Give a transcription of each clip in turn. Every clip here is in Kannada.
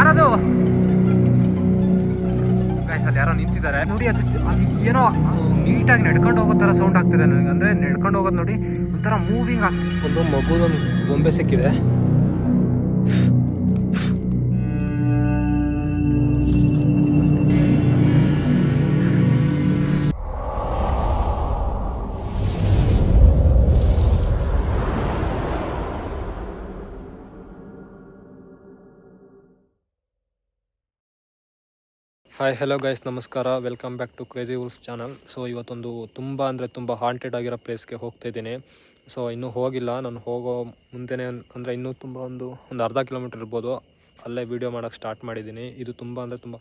ಯಾರದು ಗೈಸ್? ಅಲ್ಲಿ ಯಾರೋ ನಿಂತಿದ್ದಾರೆ ನೋಡಿ. ಅದು ಏನೋ ನೀಟಾಗಿ ನಡ್ಕೊಂಡು ಹೋಗೋ ಥರ ಸೌಂಡ್ ಆಗ್ತಿದೆ ನನಗೆ. ಅಂದರೆ ನಡ್ಕೊಂಡು ಹೋಗೋದು ನೋಡಿ, ಒಂಥರ ಮೂವಿಂಗ್ ಆಗ್ತಿದೆ. ಒಂದು ಮಗುದೊಂದು ಬೊಂಬೆ ಸಿಕ್ಕಿದೆ. ಹಾಯ್ ಹಲೋ ಗೈಸ್, ನಮಸ್ಕಾರ. Welcome back to Crazy Wolf channel. So ಇವತ್ತೊಂದು ತುಂಬ ಅಂದರೆ ತುಂಬ ಹಾಂಟೆಡ್ ಆಗಿರೋ ಪ್ಲೇಸ್ಗೆ ಹೋಗ್ತಾ ಇದ್ದೀನಿ. ಸೊ ಇನ್ನೂ ಹೋಗಿಲ್ಲ. ನಾನು ಹೋಗೋ ಮುಂದೆನೇ ಅಂದರೆ ಇನ್ನೂ ತುಂಬ ಒಂದು ಅರ್ಧ ಕಿಲೋಮೀಟ್ರ್ ಇರ್ಬೋದು, ಅಲ್ಲೇ ವೀಡಿಯೋ ಮಾಡೋಕ್ಕೆ ಸ್ಟಾರ್ಟ್ ಮಾಡಿದ್ದೀನಿ. ಇದು ತುಂಬ ಅಂದರೆ ತುಂಬ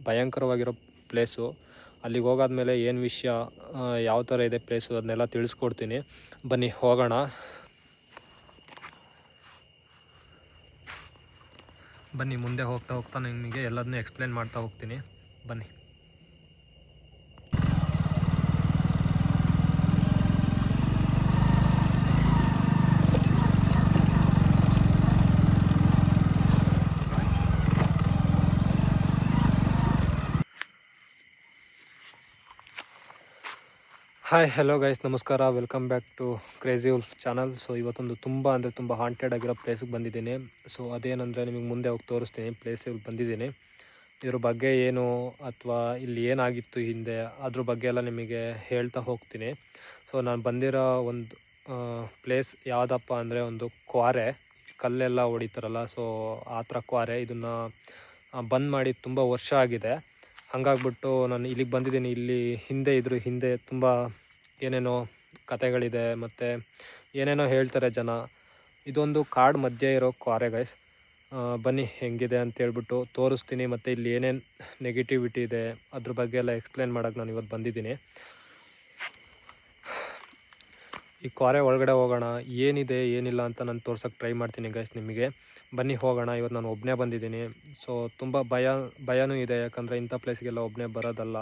ಭಯಂಕರವಾಗಿರೋ ಪ್ಲೇಸು. ಅಲ್ಲಿಗೆ ಹೋಗಾದ್ಮೇಲೆ ಏನು ವಿಷಯ, ಯಾವ ಥರ ಇದೆ ಪ್ಲೇಸು, ಅದನ್ನೆಲ್ಲ ತಿಳಿಸ್ಕೊಡ್ತೀನಿ. ಬನ್ನಿ ಹೋಗೋಣ. ಬನ್ನಿ ಮುಂದೆ ಹೋಗ್ತಾ ಹೋಗ್ತಾ ನಿಮಗೆ ಎಲ್ಲದನ್ನೂ ಎಕ್ಸ್ಪ್ಲೇನ್ ಮಾಡ್ತಾ ಹೋಗ್ತೀನಿ. ಬನ್ನಿ. ಹಾಯ್ ಹಲೋ ಗೈಸ್, ನಮಸ್ಕಾರ. Welcome back to Crazy Wolf channel. So ಇವತ್ತೊಂದು ತುಂಬ ಅಂದರೆ ತುಂಬ ಹಾಂಟೆಡ್ ಆಗಿರೋ ಪ್ಲೇಸಿಗೆ ಬಂದಿದ್ದೀನಿ. ಸೊ ಅದೇನಂದರೆ ನಿಮಗೆ ಮುಂದೆ ಹೋಗಿ ತೋರಿಸ್ತೀನಿ. ಪ್ಲೇಸಿಗೆ ಬಂದಿದ್ದೀನಿ, ಇದ್ರ ಬಗ್ಗೆ ಏನು ಅಥವಾ ಇಲ್ಲಿ ಏನಾಗಿತ್ತು ಹಿಂದೆ ಅದ್ರ ಬಗ್ಗೆ ಎಲ್ಲ ನಿಮಗೆ ಹೇಳ್ತಾ ಹೋಗ್ತೀನಿ. ಸೊ ನಾನು ಬಂದಿರೋ ಒಂದು ಪ್ಲೇಸ್ ಯಾವುದಪ್ಪ ಅಂದರೆ ಒಂದು ಕ್ವಾರೆ, ಕಲ್ಲೆಲ್ಲ ಹೊಡಿತಾರಲ್ಲ, ಸೊ ಆ ಥರ ಕ್ವಾರೆ. ಇದನ್ನು ಬಂದ್ ಮಾಡಿ ತುಂಬ ವರ್ಷ ಆಗಿದೆ. ಹಾಗಾಗ್ಬಿಟ್ಟು ನಾನು ಇಲ್ಲಿಗೆ ಬಂದಿದ್ದೀನಿ. ಇಲ್ಲಿ ಹಿಂದೆ ತುಂಬ ಏನೇನೋ ಕತೆಗಳಿದೆ ಮತ್ತು ಏನೇನೋ ಹೇಳ್ತಾರೆ ಜನ. ಇದೊಂದು ಕಾಡು ಮಧ್ಯೆ ಇರೋ ಕ್ವಾರೆ ಗೈಸ್. ಬನ್ನಿ ಹೆಂಗಿದೆ ಅಂತೇಳ್ಬಿಟ್ಟು ತೋರಿಸ್ತೀನಿ. ಮತ್ತು ಇಲ್ಲಿ ಏನೇನು ನೆಗೆಟಿವಿಟಿ ಇದೆ ಅದ್ರ ಬಗ್ಗೆ ಎಲ್ಲ ಎಕ್ಸ್ಪ್ಲೇನ್ ಮಾಡೋಕ್ಕೆ ನಾನು ಇವತ್ತು ಬಂದಿದ್ದೀನಿ. ಈ ಕ್ವಾರೆ ಒಳಗಡೆ ಹೋಗೋಣ, ಏನಿದೆ ಏನಿಲ್ಲ ಅಂತ ನಾನು ತೋರ್ಸೋಕ್ಕೆ ಟ್ರೈ ಮಾಡ್ತೀನಿ ಗೈಸ್ ನಿಮಗೆ. ಬನ್ನಿ ಹೋಗೋಣ. ಇವತ್ತು ನಾನು ಒಬ್ಬನೇ ಬಂದಿದ್ದೀನಿ. ಸೊ ತುಂಬ ಭಯನೂ ಇದೆ, ಯಾಕಂದರೆ ಇಂಥ ಪ್ಲೇಸ್ಗೆಲ್ಲ ಒಬ್ಬನೇ ಬರೋದಲ್ಲ.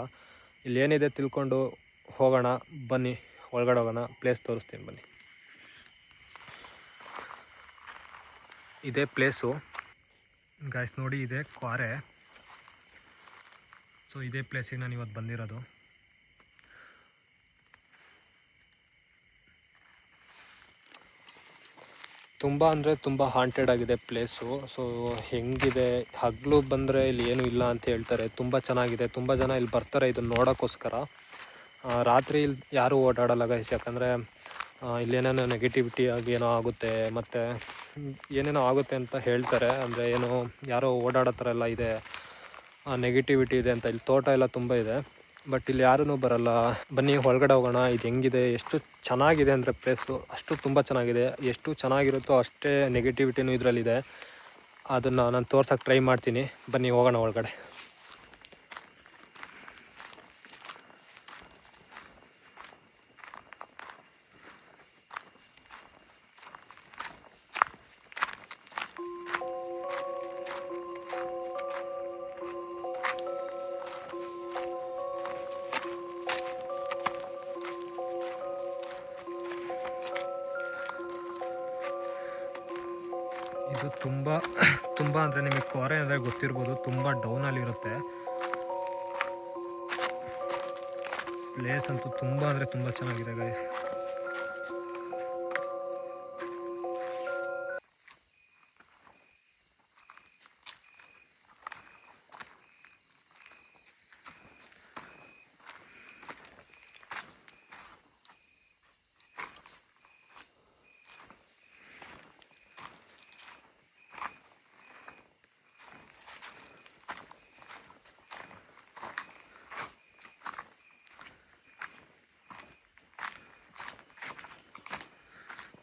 ಇಲ್ಲಿ ಏನಿದೆ ತಿಳ್ಕೊಂಡು ಹೋಗೋಣ. ಬನ್ನಿ ಒಳಗಡೆ ಹೋಗೋಣ, ಪ್ಲೇಸ್ ತೋರಿಸ್ತೀನಿ ಬನ್ನಿ. ಇದೇ ಪ್ಲೇಸು ಗೈಸ್, ನೋಡಿ ಇದೆ ಕ್ವಾರೆ. ಸೊ ಇದೇ ಪ್ಲೇಸಿಗೆ ನಾನು ಇವತ್ತು ಬಂದಿರೋದು. ತುಂಬ ಅಂದರೆ ತುಂಬ ಹಾಂಟೆಡ್ ಆಗಿದೆ ಪ್ಲೇಸು. ಸೊ ಹೆಂಗಿದೆ, ಹಗಲು ಬಂದರೆ ಇಲ್ಲಿ ಏನೂ ಇಲ್ಲ ಅಂತ ಹೇಳ್ತಾರೆ. ತುಂಬ ಚೆನ್ನಾಗಿದೆ, ತುಂಬ ಜನ ಇಲ್ಲಿ ಬರ್ತಾರೆ ಇದನ್ನು ನೋಡೋಕ್ಕೋಸ್ಕರ. ರಾತ್ರಿ ಇಲ್ಲಿ ಯಾರೂ ಓಡಾಡಲ್ಲ ಗೈಸ್, ಯಾಕಂದರೆ ಇಲ್ಲೇನೇನೋ ನೆಗೆಟಿವಿಟಿ ಆಗಿ ಏನೋ ಆಗುತ್ತೆ, ಮತ್ತು ಏನೇನೋ ಆಗುತ್ತೆ ಅಂತ ಹೇಳ್ತಾರೆ. ಅಂದರೆ ಏನೋ ಯಾರೋ ಓಡಾಡೋ ಥರ ಎಲ್ಲ ಇದೆ, ನೆಗೆಟಿವಿಟಿ ಇದೆ ಅಂತ. ಇಲ್ಲಿ ತೋಟ ಎಲ್ಲ ತುಂಬ ಇದೆ, ಬಟ್ ಇಲ್ಲಿ ಯಾರೂ ಬರಲ್ಲ. ಬನ್ನಿ ಒಳಗಡೆ ಹೋಗೋಣ. ಇದು ಹೆಂಗಿದೆ, ಎಷ್ಟು ಚೆನ್ನಾಗಿದೆ ಅಂದರೆ ಪ್ಲೇಸು ಅಷ್ಟು ತುಂಬ ಚೆನ್ನಾಗಿದೆ. ಎಷ್ಟು ಚೆನ್ನಾಗಿರುತ್ತೋ ಅಷ್ಟೇ ನೆಗೆಟಿವಿಟಿನೂ ಇದರಲ್ಲಿದೆ. ಅದನ್ನು ನಾನು ತೋರ್ಸೋಕ್ಕೆ ಟ್ರೈ ಮಾಡ್ತೀನಿ. ಬನ್ನಿ ಹೋಗೋಣ ಒಳಗಡೆ. ಇದು ತುಂಬ ಅಂದರೆ ನಿಮಗೆ ಕ್ವಾರೆ ಅಂದರೆ ಗೊತ್ತಿರ್ಬೋದು, ತುಂಬ ಡೌನಲ್ಲಿರುತ್ತೆ. ಪ್ಲೇಸ್ ಅಂತೂ ತುಂಬ ಅಂದರೆ ತುಂಬ ಚೆನ್ನಾಗಿದೆ ಗೈಸ್.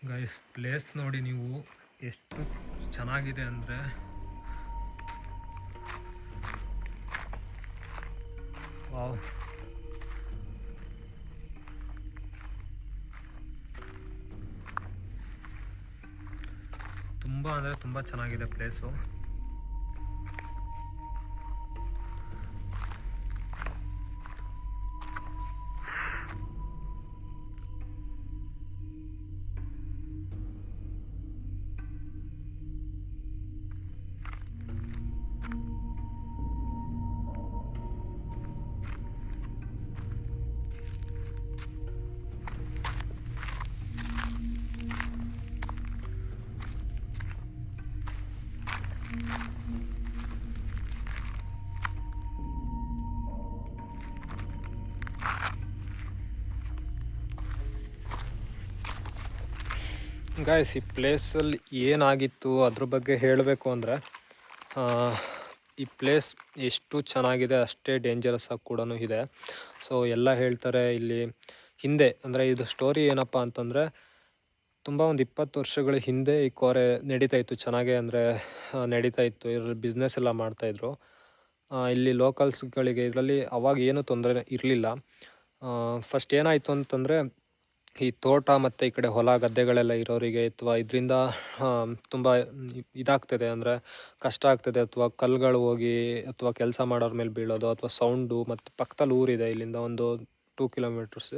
ಗೈಸ್ ಪ್ಲೇಸ್ ನೋಡಿ ನೀವು, ಎಷ್ಟು ಚೆನ್ನಾಗಿದೆ ಅಂದರೆ ವಾವ್. ತುಂಬ ಅಂದರೆ ತುಂಬ ಚೆನ್ನಾಗಿದೆ ಪ್ಲೇಸು. ಗಾಯ್ಸ್, ಈ ಪ್ಲೇಸಲ್ಲಿ ಏನಾಗಿತ್ತು ಅದ್ರ ಬಗ್ಗೆ ಹೇಳಬೇಕು ಅಂದರೆ, ಈ ಪ್ಲೇಸ್ ಎಷ್ಟು ಚೆನ್ನಾಗಿದೆ ಅಷ್ಟೇ ಡೇಂಜರಸ್ ಆಗಿ ಕೂಡ ಇದೆ. ಸೊ ಎಲ್ಲ ಹೇಳ್ತಾರೆ ಇಲ್ಲಿ ಹಿಂದೆ, ಅಂದರೆ ಇದು ಸ್ಟೋರಿ ಏನಪ್ಪ ಅಂತಂದರೆ, ತುಂಬ ಒಂದು 20 ವರ್ಷಗಳ ಹಿಂದೆ ಈ ಕೋರೆ ನಡೀತಾ ಇತ್ತು ಚೆನ್ನಾಗೆ, ಅಂದರೆ ನಡೀತಾ ಇತ್ತು. ಇದರಲ್ಲಿ ಬಿಸ್ನೆಸ್ ಎಲ್ಲ ಮಾಡ್ತಾಯಿದ್ರು. ಇಲ್ಲಿ ಲೋಕಲ್ಸ್ಗಳಿಗೆ ಇದರಲ್ಲಿ ಅವಾಗ ಏನೂ ತೊಂದರೆ ಇರಲಿಲ್ಲ. ಫಸ್ಟ್ ಏನಾಯಿತು ಅಂತಂದರೆ, ಈ ತೋಟ ಮತ್ತು ಈ ಕಡೆ ಹೊಲ ಗದ್ದೆಗಳೆಲ್ಲ ಇರೋರಿಗೆ ಅಥವಾ ಇದರಿಂದ ತುಂಬ ಇದಾಗ್ತದೆ, ಅಂದರೆ ಕಷ್ಟ ಆಗ್ತದೆ, ಅಥವಾ ಕಲ್ಲುಗಳು ಹೋಗಿ ಅಥವಾ ಕೆಲಸ ಮಾಡೋರ ಮೇಲೆ ಬೀಳೋದು, ಅಥವಾ ಸೌಂಡು. ಮತ್ತು ಪಕ್ಕದಲ್ಲಿ ಊರಿದೆ ಇಲ್ಲಿಂದ ಒಂದು 2 ಕಿಲೋಮೀಟರ್ಸ್.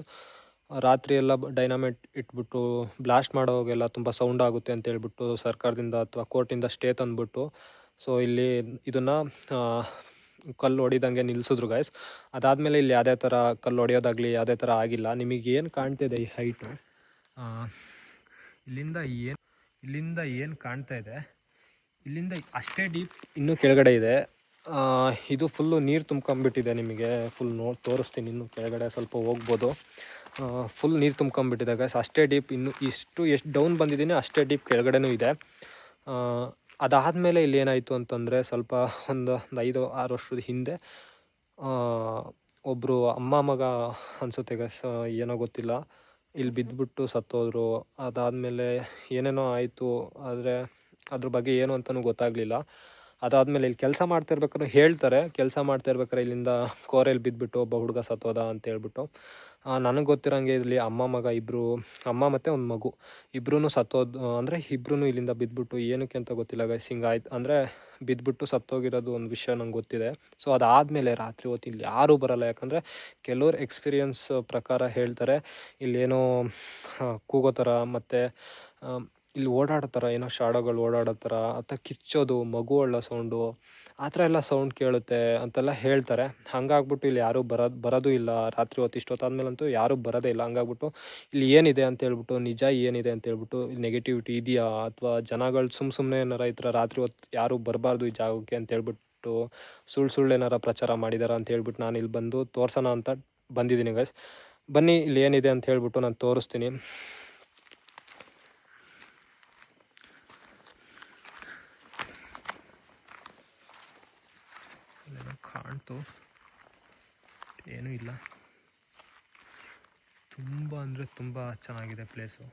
ರಾತ್ರಿ ಎಲ್ಲ ಡೈನಾಮೈಟ್ ಇಟ್ಬಿಟ್ಟು ಬ್ಲಾಸ್ಟ್ ಮಾಡೋವಾಗೆಲ್ಲ ತುಂಬ ಸೌಂಡ್ ಆಗುತ್ತೆ ಅಂತ ಹೇಳ್ಬಿಟ್ಟು ಸರ್ಕಾರದಿಂದ ಅಥವಾ ಕೋರ್ಟಿಂದ ಸ್ಟೇ ತಂದುಬಿಟ್ಟು, ಸೊ ಇಲ್ಲಿ ಇದನ್ನು ಕಲ್ಲು ಹೊಡಿದಂಗೆ ನಿಲ್ಲಿಸಿದ್ರು ಗಾಯ್ಸ್. ಅದಾದಮೇಲೆ ಇಲ್ಲಿ ಯಾವುದೇ ಥರ ಕಲ್ಲು ಹೊಡೆಯೋದಾಗಲಿ ಯಾವುದೇ ಥರ ಆಗಿಲ್ಲ. ನಿಮಗೇನು ಕಾಣ್ತಿದೆ ಈ ಹೈಟು, ಇಲ್ಲಿಂದ ಏನು ಕಾಣ್ತಾ ಇದೆ, ಇಲ್ಲಿಂದ ಅಷ್ಟೇ ಡೀಪ್ ಇನ್ನೂ ಕೆಳಗಡೆ ಇದೆ. ಇದು ಫುಲ್ಲು ನೀರು ತುಂಬ್ಕೊಂಬಿಟ್ಟಿದೆ. ನಿಮಗೆ ಫುಲ್ ತೋರಿಸ್ತೀನಿ. ಇನ್ನು ಕೆಳಗಡೆ ಸ್ವಲ್ಪ ಹೋಗ್ಬೋದು. ಫುಲ್ ನೀರು ತುಂಬ್ಕೊಂಬಿಟ್ಟಿದೆ ಗಾಯ್ಸ್, ಅಷ್ಟೇ ಡೀಪ್. ಇನ್ನು ಎಷ್ಟು ಡೌನ್ ಬಂದಿದ್ದೀನಿ ಅಷ್ಟೇ ಡೀಪ್ ಕೆಳಗಡೆನೂ ಇದೆ. ಅದಾದಮೇಲೆ ಇಲ್ಲಿ ಏನಾಯಿತು ಅಂತಂದರೆ, ಸ್ವಲ್ಪ ಒಂದು 5-6 ವರ್ಷದ ಹಿಂದೆ ಒಬ್ಬರು ಅಮ್ಮ ಮಗ ಅನಿಸುತ್ತೆ ಗಾಯ್ಸ್, ಏನೋ ಗೊತ್ತಿಲ್ಲ, ಇಲ್ಲಿ ಬಿದ್ದುಬಿಟ್ಟು ಸತ್ತೋದ್ರು. ಅದಾದಮೇಲೆ ಏನೇನೋ ಆಯಿತು, ಆದರೆ ಅದ್ರ ಬಗ್ಗೆ ಏನು ಅಂತಲೂ ಗೊತ್ತಾಗಲಿಲ್ಲ. ಅದಾದಮೇಲೆ ಇಲ್ಲಿ ಕೆಲಸ ಮಾಡ್ತಿರ್ಬೇಕಾದ್ರೆ ಹೇಳ್ತಾರೆ, ಕೆಲಸ ಮಾಡ್ತಿರ್ಬೇಕಾದ್ರೆ ಇಲ್ಲಿಂದ ಕೋರೆಯಲ್ಲಿ ಬಿದ್ದುಬಿಟ್ಟು ಒಬ್ಬ ಹುಡುಗ ಸತ್ತೋದ ಅಂತ ಹೇಳ್ಬಿಟ್ಟು. ನನಗೆ ಗೊತ್ತಿರೋಂಗೆ ಇಲ್ಲಿ ಅಮ್ಮ ಮಗ ಇಬ್ಬರು, ಅಮ್ಮ ಮತ್ತು ಒಂದು ಮಗು ಇಬ್ಬರೂ ಸತ್ತೋದು, ಅಂದರೆ ಇಬ್ಬರೂ ಇಲ್ಲಿಂದ ಬಿದ್ದುಬಿಟ್ಟು ಏನಕ್ಕೆ ಅಂತ ಗೊತ್ತಿಲ್ಲ ಗೈಸ್, ಹಿಂಗಾಯ್ತು. ಅಂದರೆ ಬಿದ್ದುಬಿಟ್ಟು ಸತ್ತೋಗಿರೋದು ಒಂದು ವಿಷಯ ನಂಗೆ ಗೊತ್ತಿದೆ. ಸೊ ಅದಾದಮೇಲೆ ರಾತ್ರಿ ಹೊತ್ತು ಇಲ್ಲಿ ಯಾರೂ ಬರೋಲ್ಲ. ಯಾಕಂದರೆ ಕೆಲವ್ರು ಎಕ್ಸ್ಪೀರಿಯನ್ಸ್ ಪ್ರಕಾರ ಹೇಳ್ತಾರೆ, ಇಲ್ಲೇನೋ ಕೂಗೋ ಥರ, ಮತ್ತು ಇಲ್ಲಿ ಓಡಾಡೋ ಥರ, ಏನೋ ಶಾಡೋಗಳು ಓಡಾಡೋ ಥರ, ಅಥವಾ ಕಿಚ್ಚೋದು, ಮಗು ಅಳ್ಳೋ ಸೌಂಡು, ಆ ಥರ ಎಲ್ಲ ಸೌಂಡ್ ಕೇಳುತ್ತೆ ಅಂತೆಲ್ಲ ಹೇಳ್ತಾರೆ. ಹಂಗಾಗ್ಬಿಟ್ಟು ಇಲ್ಲಿ ಯಾರೂ ಬರೋದು ಇಲ್ಲ ರಾತ್ರಿ ಹೊತ್ತು. ಇಷ್ಟೊತ್ತಾದ್ಮೇಲಂತೂ ಯಾರೂ ಬರೋದೇ ಇಲ್ಲ. ಹಂಗಾಗ್ಬಿಟ್ಟು ಇಲ್ಲಿ ಏನಿದೆ ಅಂತೇಳ್ಬಿಟ್ಟು, ನಿಜ ಏನಿದೆ ಅಂತೇಳ್ಬಿಟ್ಟು, ನೆಗೆಟಿವಿಟಿ ಇದೆಯಾ, ಅಥವಾ ಜನಗಳು ಸುಮ್ಮನೆ ಏನಾರ ಈ ಥರ ರಾತ್ರಿ ಹೊತ್ತು ಯಾರೂ ಬರಬಾರ್ದು ಈ ಜಾಗಕ್ಕೆ ಅಂತೇಳ್ಬಿಟ್ಟು ಸುಳ್ಳು ಏನಾರ ಪ್ರಚಾರ ಮಾಡಿದಾರ ಅಂತ ಹೇಳ್ಬಿಟ್ಟು ನಾನು ಇಲ್ಲಿ ಬಂದು ತೋರ್ಸೋಣ ಅಂತ ಬಂದಿದ್ದೀನಿ ಗೈಸ್. ಬನ್ನಿ ಇಲ್ಲಿ ಏನಿದೆ ಅಂತ ಹೇಳ್ಬಿಟ್ಟು ನಾನು ತೋರಿಸ್ತೀನಿ. ಕಾಣ್ತು, ಏನೂ ಇಲ್ಲ. ತುಂಬ ಅಂದರೆ ತುಂಬ ಚೆನ್ನಾಗಿದೆ ಪ್ಲೇಸು.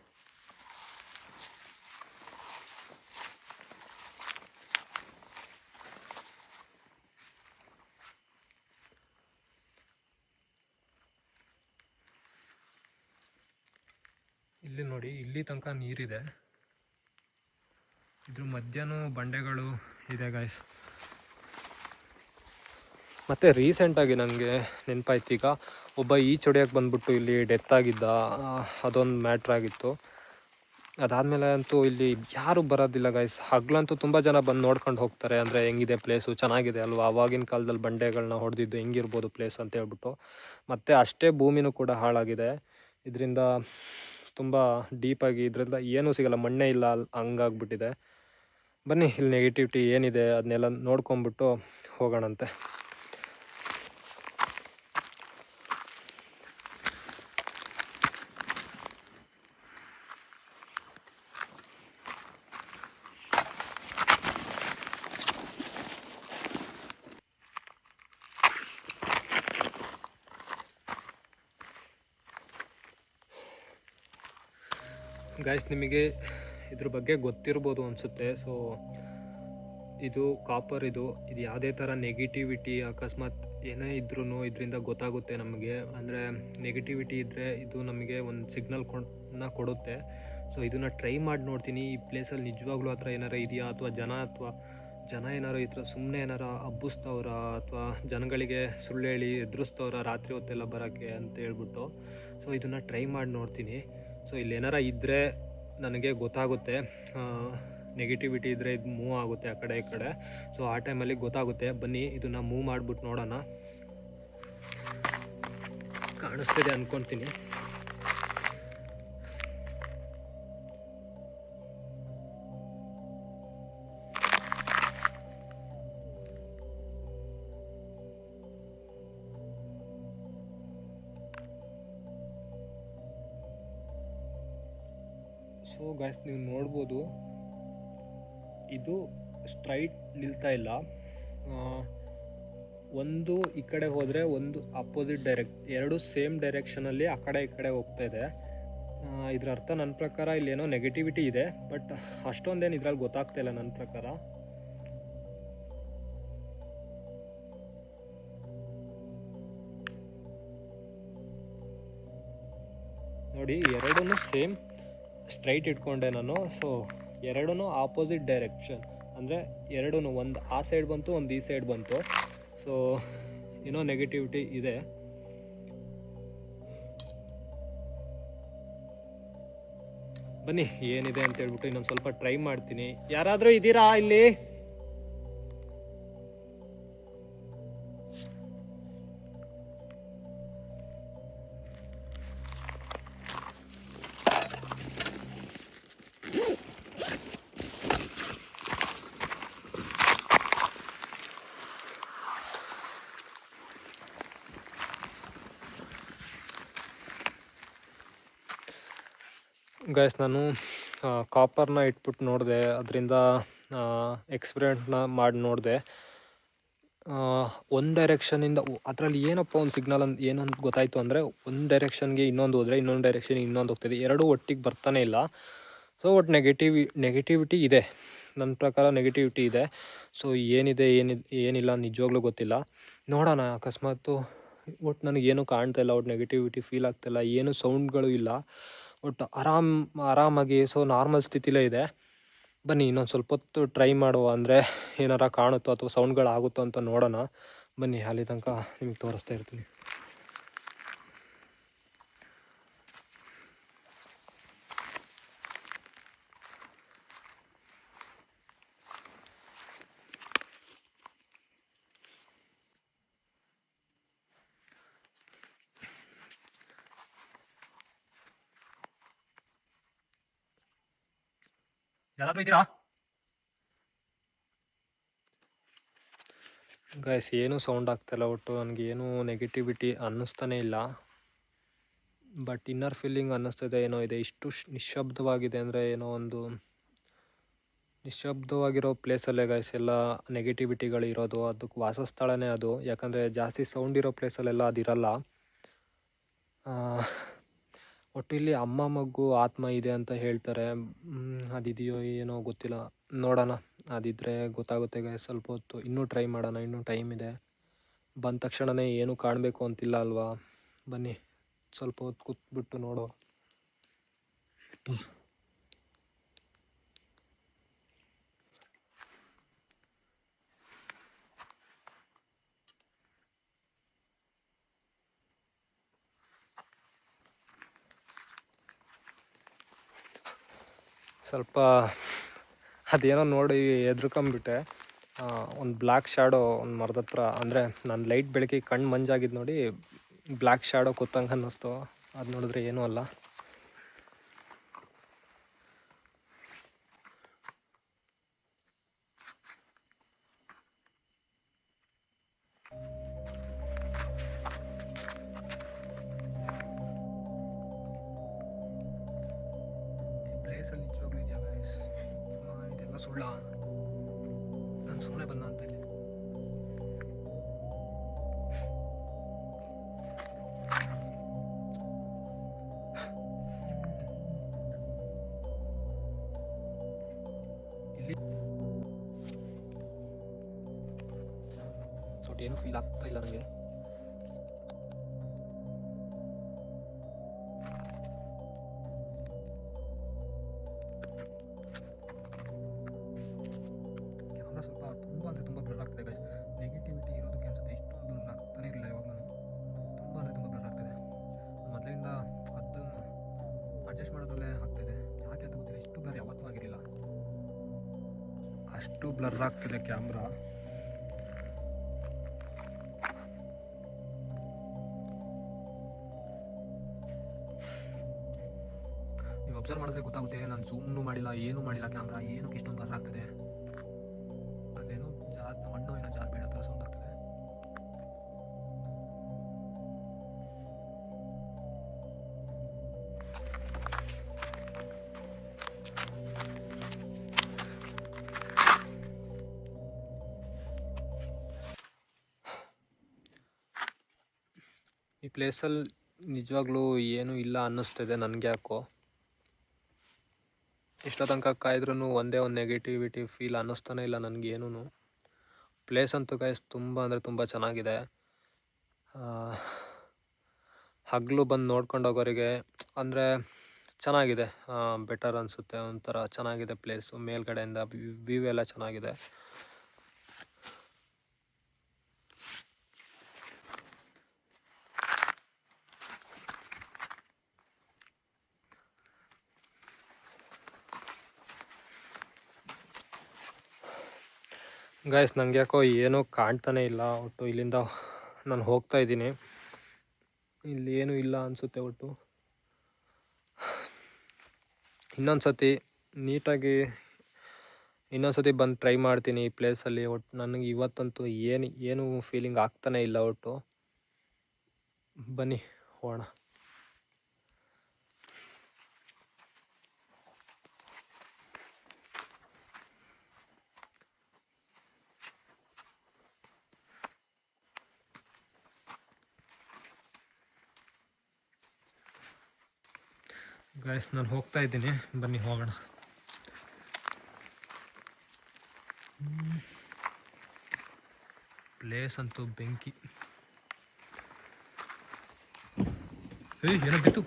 ಇಲ್ಲಿ ನೋಡಿ, ಇಲ್ಲಿ ತನಕ ನೀರಿದೆ. ಇದ್ರ ಮಧ್ಯಾಹ್ನ ಬಂಡೆಗಳು ಇದೆ ಗಾಯ್ಸ್. ಮತ್ತು ರೀಸೆಂಟಾಗಿ ನನಗೆ ನೆನಪಾಯ್ತು, ಈಗ ಒಬ್ಬ ಈಚೊಡೆಯೋಕ್ಕೆ ಬಂದ್ಬಿಟ್ಟು ಇಲ್ಲಿ ಡೆತ್ ಆಗಿದ್ದ, ಅದೊಂದು ಮ್ಯಾಟ್ರಾಗಿತ್ತು. ಅದಾದಮೇಲೆ ಅಂತೂ ಇಲ್ಲಿ ಯಾರೂ ಬರೋದಿಲ್ಲ ಗೈಸ್. ಹಗ್ಲಂತೂ ತುಂಬ ಜನ ಬಂದು ನೋಡ್ಕೊಂಡು ಹೋಗ್ತಾರೆ, ಅಂದರೆ ಹೆಂಗಿದೆ ಪ್ಲೇಸು, ಚೆನ್ನಾಗಿದೆ ಅಲ್ವಾ, ಆವಾಗಿನ ಕಾಲದಲ್ಲಿ ಬಂಡೆಗಳನ್ನ ಹೊಡೆದಿದ್ದು ಹೆಂಗಿರ್ಬೋದು ಪ್ಲೇಸ್ ಅಂತ ಹೇಳ್ಬಿಟ್ಟು. ಮತ್ತು ಅಷ್ಟೇ ಭೂಮಿನೂ ಕೂಡ ಹಾಳಾಗಿದೆ ಇದರಿಂದ, ತುಂಬ ಡೀಪಾಗಿ. ಇದರಿಂದ ಏನೂ ಸಿಗಲ್ಲ, ಮಣ್ಣೇ ಇಲ್ಲ, ಹಂಗಾಗ್ಬಿಟ್ಟಿದೆ. ಬನ್ನಿ ಇಲ್ಲಿ ನೆಗೆಟಿವಿಟಿ ಏನಿದೆ ಅದನ್ನೆಲ್ಲ ನೋಡ್ಕೊಂಬಿಟ್ಟು ಹೋಗೋಣಂತೆ. ಗೈಸ್, ನಿಮಗೆ ಇದ್ರ ಬಗ್ಗೆ ಗೊತ್ತಿರ್ಬೋದು ಅನಿಸುತ್ತೆ. ಸೊ ಇದು ಕಾಪರ್, ಇದು ಯಾವುದೇ ಥರ ನೆಗೆಟಿವಿಟಿ ಅಕಸ್ಮಾತ್ ಏನೇ ಇದ್ರೂ ಇದರಿಂದ ಗೊತ್ತಾಗುತ್ತೆ ನಮಗೆ. ಅಂದರೆ ನೆಗೆಟಿವಿಟಿ ಇದ್ದರೆ ಇದು ನಮಗೆ ಒಂದು ಸಿಗ್ನಲ್ ಕೊಡುತ್ತೆ. ಸೊ ಇದನ್ನು ಟ್ರೈ ಮಾಡಿ ನೋಡ್ತೀನಿ. ಈ ಪ್ಲೇಸಲ್ಲಿ ನಿಜವಾಗ್ಲೂ ಆ ಥರ ಏನಾರು ಇದೆಯಾ, ಅಥವಾ ಜನ ಏನಾರು ಈ ಥರ ಸುಮ್ಮನೆ ಏನಾರು ಹಬ್ಬಿಸ್ತವ್ರ, ಅಥವಾ ಜನಗಳಿಗೆ ಸುಳ್ಳು ಹೇಳಿ ಎದುರಿಸ್ತವ್ರ ರಾತ್ರಿ ಹೊತ್ತೆಲ್ಲ ಬರೋಕ್ಕೆ ಅಂತ ಹೇಳ್ಬಿಟ್ಟು. ಸೊ ಇದನ್ನು ಟ್ರೈ ಮಾಡಿ ನೋಡ್ತೀನಿ. ಸೊ ಇಲ್ಲಿ ಏನಾರ ಇದ್ದರೆ ನನಗೆ ಗೊತ್ತಾಗುತ್ತೆ, ನೆಗೆಟಿವಿಟಿ ಇದ್ದರೆ ಇದು ಮೂವ್ ಆಗುತ್ತೆ ಆ ಕಡೆ ಈ ಕಡೆ. ಸೊ ಆ ಟೈಮಲ್ಲಿ ಗೊತ್ತಾಗುತ್ತೆ. ಬನ್ನಿ ಇದನ್ನು ಮೂವ್ ಮಾಡಿಬಿಟ್ಟು ನೋಡೋಣ. ಕಾಣಿಸ್ತಿದೆ ಅಂದ್ಕೊತೀನಿ. ಸೊ ಗಾಯ್ಸ್ ನೀವು ನೋಡ್ಬೋದು, ಇದು ಸ್ಟ್ರೈಟ್ ನಿಲ್ತಾ ಇಲ್ಲ. ಒಂದು ಈ ಕಡೆ ಹೋದರೆ ಒಂದು ಅಪೋಸಿಟ್ ಎರಡು ಸೇಮ್ ಡೈರೆಕ್ಷನಲ್ಲಿ ಆ ಕಡೆ ಈ ಕಡೆ ಹೋಗ್ತಾ ಇದೆ. ಇದರ ಅರ್ಥ ನನ್ನ ಪ್ರಕಾರ ಇಲ್ಲೇನೋ ನೆಗೆಟಿವಿಟಿ ಇದೆ, ಬಟ್ ಅಷ್ಟೊಂದೇನು ಇದ್ರಲ್ಲಿ ಗೊತ್ತಾಗ್ತಾ ಇಲ್ಲ ನನ್ನ ಪ್ರಕಾರ. ನೋಡಿ, ಎರಡೂ ಸೇಮ್ ಸ್ಟ್ರೈಟ್ ಇಟ್ಕೊಂಡೆ ನಾನು. ಸೊ ಎರಡೂ ಆಪೋಸಿಟ್ ಡೈರೆಕ್ಷನ್, ಅಂದರೆ ಎರಡೂ ಒಂದು ಆ ಸೈಡ್ ಬಂತು, ಒಂದು ಈ ಸೈಡ್ ಬಂತು. ಸೊ ಏನೋ ನೆಗೆಟಿವಿಟಿ ಇದೆ. ಬನ್ನಿ ಏನಿದೆ ಅಂತ ಹೇಳ್ಬಿಟ್ಟು ಇನ್ನೊಂದು ಸ್ವಲ್ಪ ಟ್ರೈ ಮಾಡ್ತೀನಿ. ಯಾರಾದರೂ ಇದ್ದೀರಾ ಇಲ್ಲಿ? ಗೈಸ್, ನಾನು ಕಾಪರ್ನ ಇಟ್ಬಿಟ್ಟು ನೋಡಿದೆ, ಅದರಿಂದ ಎಕ್ಸ್ಪೆರಿಮೆಂಟ್ನ ಮಾಡಿ ನೋಡಿದೆ. ಒಂದು ಡೈರೆಕ್ಷನಿಂದ ಅದರಲ್ಲಿ ಏನಪ್ಪ ಒಂದು ಸಿಗ್ನಲ್ ಏನಂತ ಗೊತ್ತಾಯಿತು ಅಂದರೆ, ಒಂದು ಡೈರೆಕ್ಷನ್ಗೆ ಇನ್ನೊಂದು ಹೋದರೆ ಇನ್ನೊಂದು ಡೈರೆಕ್ಷನ್ಗೆ ಇನ್ನೊಂದು ಹೋಗ್ತಾಯಿದೆ, ಎರಡೂ ಒಟ್ಟಿಗೆ ಬರ್ತಾನೆ ಇಲ್ಲ. ಸೊ ಒಟ್ಟು ನೆಗೆಟಿವಿಟಿ ಇದೆ, ನನ್ನ ಪ್ರಕಾರ ನೆಗೆಟಿವಿಟಿ ಇದೆ. ಸೊ ಏನಿದೆ ಏನಿಲ್ಲ ನಿಜವಾಗ್ಲೂ ಗೊತ್ತಿಲ್ಲ. ನೋಡೋಣ. ಅಕಸ್ಮಾತು ಒಟ್ಟು ನನಗೇನು ಕಾಣ್ತಾ ಇಲ್ಲ, ಒಟ್ಟು ನೆಗೆಟಿವಿಟಿ ಫೀಲ್ ಆಗ್ತಾಯಿಲ್ಲ, ಏನು ಸೌಂಡ್ಗಳು ಇಲ್ಲ, ಒಟ್ಟು ಆರಾಮಾಗಿ ಸೊ ನಾರ್ಮಲ್ ಸ್ಥಿತಿಲೇ ಇದೆ. ಬನ್ನಿ ಇನ್ನೊಂದು ಸ್ವಲ್ಪ ಹೊತ್ತು ಟ್ರೈ ಮಾಡುವ, ಅಂದರೆ ಏನಾರ ಕಾಣುತ್ತೋ ಅಥವಾ ಸೌಂಡ್ಗಳಾಗುತ್ತೋ ಅಂತ ನೋಡೋಣ. ಬನ್ನಿ, ಅಲ್ಲಿ ತನಕ ನಿಮಗೆ ತೋರಿಸ್ತಾ ಇರ್ತೀನಿ. ಯಾರಾದ್ರೂ ಇದ್ದೀರಾ ಗೈಸ್? ಏನೂ ಸೌಂಡ್ ಆಗ್ತಾಯಿಲ್ಲ, ಒಟ್ಟು ನನಗೇನು ನೆಗೆಟಿವಿಟಿ ಅನ್ನಿಸ್ತಾನೆ ಇಲ್ಲ. ಬಟ್ ಇನ್ನರ್ ಫೀಲಿಂಗ್ ಅನ್ನಿಸ್ತದೆ ಏನೋ ಇದೆ. ಇಷ್ಟು ನಿಶ್ಶಬ್ದವಾಗಿದೆ ಅಂದರೆ ಏನೋ ಒಂದು ನಿಶ್ಶಬ್ದವಾಗಿರೋ ಪ್ಲೇಸಲ್ಲೇ ಗೈಸ್ ಎಲ್ಲ ನೆಗೆಟಿವಿಟಿಗಳು ಇರೋದು. ಅದಕ್ಕೆ ವಾಸಸ್ಥಳನೇ ಅದು, ಯಾಕಂದರೆ ಜಾಸ್ತಿ ಸೌಂಡ್ ಇರೋ ಪ್ಲೇಸಲ್ಲೆಲ್ಲ ಅದಿರಲ್ಲ. ಒಟ್ಟು ಇಲ್ಲಿ ಅಮ್ಮ ಮಗು ಆತ್ಮ ಇದೆ ಅಂತ ಹೇಳ್ತಾರೆ. ಅದಿದೆಯೋ ಏನೋ ಗೊತ್ತಿಲ್ಲ, ನೋಡೋಣ. ಅದಿದ್ದರೆ ಗೊತ್ತಾಗುತ್ತೆ ಗೈಸ್. ಸ್ವಲ್ಪ ಹೊತ್ತು ಇನ್ನೂ ಟ್ರೈ ಮಾಡೋಣ, ಇನ್ನೂ ಟೈಮ್ ಇದೆ. ಬಂದ ತಕ್ಷಣವೇ ಏನು ಕಾಣಬೇಕು ಅಂತಿಲ್ಲ ಅಲ್ವಾ? ಬನ್ನಿ ಸ್ವಲ್ಪ ಹೊತ್ತು ಕೂತ್ಬಿಟ್ಟು ನೋಡೋ. ಸ್ವಲ್ಪ ಅದೇನೋ ನೋಡಿ ಹೆದ್ರಕೊಂಬಿಟ್ಟೆ. ಒಂದು ಬ್ಲ್ಯಾಕ್ ಶ್ಯಾಡೋ ಒಂದು ಮರದ ಹತ್ರ, ಅಂದರೆ ನಾನು ಲೈಟ್ ಬೆಳಕಿಗೆ ಕಣ್ಣು ಮಂಜಾಗಿದ್ದು ನೋಡಿ ಬ್ಲ್ಯಾಕ್ ಶ್ಯಾಡೋ ಕೂತಂಗೆ ಅನ್ನಿಸ್ತು. ಅದು ನೋಡಿದ್ರೆ ಏನೂ ಅಲ್ಲ. ಪ್ಲೇಸಲ್ಲಿ ನಿಜವಾಗ್ಲೂ ಇದೆಯಾ ಗೈಸ್? ಇದೆಲ್ಲ ಸುಳ್ಳ? ನಾನು ಸುಮ್ಮನೆ ಬಂದ ಅಂತ ಇಲ್ಲಿ. ಸೊ ಏನು ಫೀಲ್ ಆಗ್ತಾ ಇಲ್ಲ ನನಗೆ. ಸ್ವಲ್ಪ ತುಂಬ ಅಂದರೆ ತುಂಬ ಬ್ಲರ್ ಆಗ್ತದೆ ಗೈಸ್. ನೆಗೆಟಿವಿಟಿ ಇರೋದಕ್ಕೆ ಅನ್ಸುತ್ತೆ, ಇಷ್ಟೊಂದು ಬ್ಲರ್ ಆಗ್ತಾನೆ ಇರಲಿಲ್ಲ ಇವಾಗ. ನಾನು ತುಂಬ ಅಂದರೆ ತುಂಬ ಬ್ಲರ್ ಆಗ್ತಿದೆ. ಮೊದಲಿಂದ ಅದನ್ನು ಅಡ್ಜಸ್ಟ್ ಮಾಡೋದ್ರಲ್ಲೇ ಆಗ್ತಾಯಿದೆ. ಯಾಕೆ ಅಂತ ಗೊತ್ತಿಲ್ಲ, ಇಷ್ಟು ಬ್ಲರ್ ಯಾವತ್ತೂ ಆಗಿರಲಿಲ್ಲ. ಅಷ್ಟು ಬ್ಲರ್ ಆಗ್ತಿದೆ ಕ್ಯಾಮ್ರಾ. ನೀವು ಅಬ್ಸರ್ವ್ ಮಾಡಿದ್ರೆ ಗೊತ್ತಾಗುತ್ತೆ, ನಾನು ಝೂಮ್ನು ಮಾಡಿಲ್ಲ, ಏನೂ ಮಾಡಿಲ್ಲ. ಕ್ಯಾಮ್ರಾ ಏನಕ್ಕೆ ಇಷ್ಟೊಂದು ಬ್ಲರ್ ಆಗ್ತದೆ? ಅದೇನೋ ಮಣ್ಣು ಏನೋ ಜಾರ್ ಬೀಳೋ ಥರ ಸೌಂಡ್ ಆಗ್ತದೆ. ಈ ಪ್ಲೇಸಲ್ಲಿ ನಿಜವಾಗ್ಲೂ ಏನೂ ಇಲ್ಲ ಅನ್ನಿಸ್ತಿದೆ ನನಗೆ ಯಾಕೋ. ಇಷ್ಟೋ ತನಕ ಕಾಯ್ದ್ರೂ ಒಂದೇ ಒಂದು ನೆಗೆಟಿವಿಟಿ ಫೀಲ್ ಅನ್ನಿಸ್ತಾನೆ ಇಲ್ಲ ನನಗೇನೂ. ಪ್ಲೇಸ್ ಅಂತೂ ಗೈಸ್ ತುಂಬ ಅಂದರೆ ತುಂಬ ಚೆನ್ನಾಗಿದೆ. ಹಗಲು ಬಂದು ನೋಡ್ಕೊಂಡು ಹೋಗೋರಿಗೆ ಅಂದರೆ ಚೆನ್ನಾಗಿದೆ, ಬೆಟರ್ ಅನಿಸುತ್ತೆ. ಒಂಥರ ಚೆನ್ನಾಗಿದೆ ಪ್ಲೇಸು, ಮೇಲ್ಗಡೆಯಿಂದ ವ್ಯೂ ಎಲ್ಲ ಚೆನ್ನಾಗಿದೆ. ಗೈಸ್ ನನಗೆ ಯಾಕೋ ಏನೂ ಕಾಣ್ತಾನೆ ಇಲ್ಲ. ಒಟ್ಟು ಇಲ್ಲಿಂದ ನಾನು ಹೋಗ್ತಾ ಇದ್ದೀನಿ, ಇಲ್ಲಿ ಏನೂ ಇಲ್ಲ ಅನಿಸುತ್ತೆ. ಒಟ್ಟು ಇನ್ನೊಂದು ಸತಿ ಬಂದು ಟ್ರೈ ಮಾಡ್ತೀನಿ ಈ ಪ್ಲೇಸಲ್ಲಿ. ಒಟ್ಟು ನನಗೆ ಇವತ್ತಂತೂ ಏನು ಫೀಲಿಂಗ್ ಆಗ್ತಾನೆ ಇಲ್ಲ. ಒಟ್ಟು ಬನ್ನಿ ಹೋಗೋಣ. ಗೈಸ್ ನಾನು ಹೋಗ್ತಾ ಇದ್ದೀನಿ, ಬನ್ನಿ ಹೋಗೋಣ. ಪ್ಲೇಸ್ ಅಂತೂ ಬೆಂಕಿ. ಏನೋ ಬಿತ್ತು.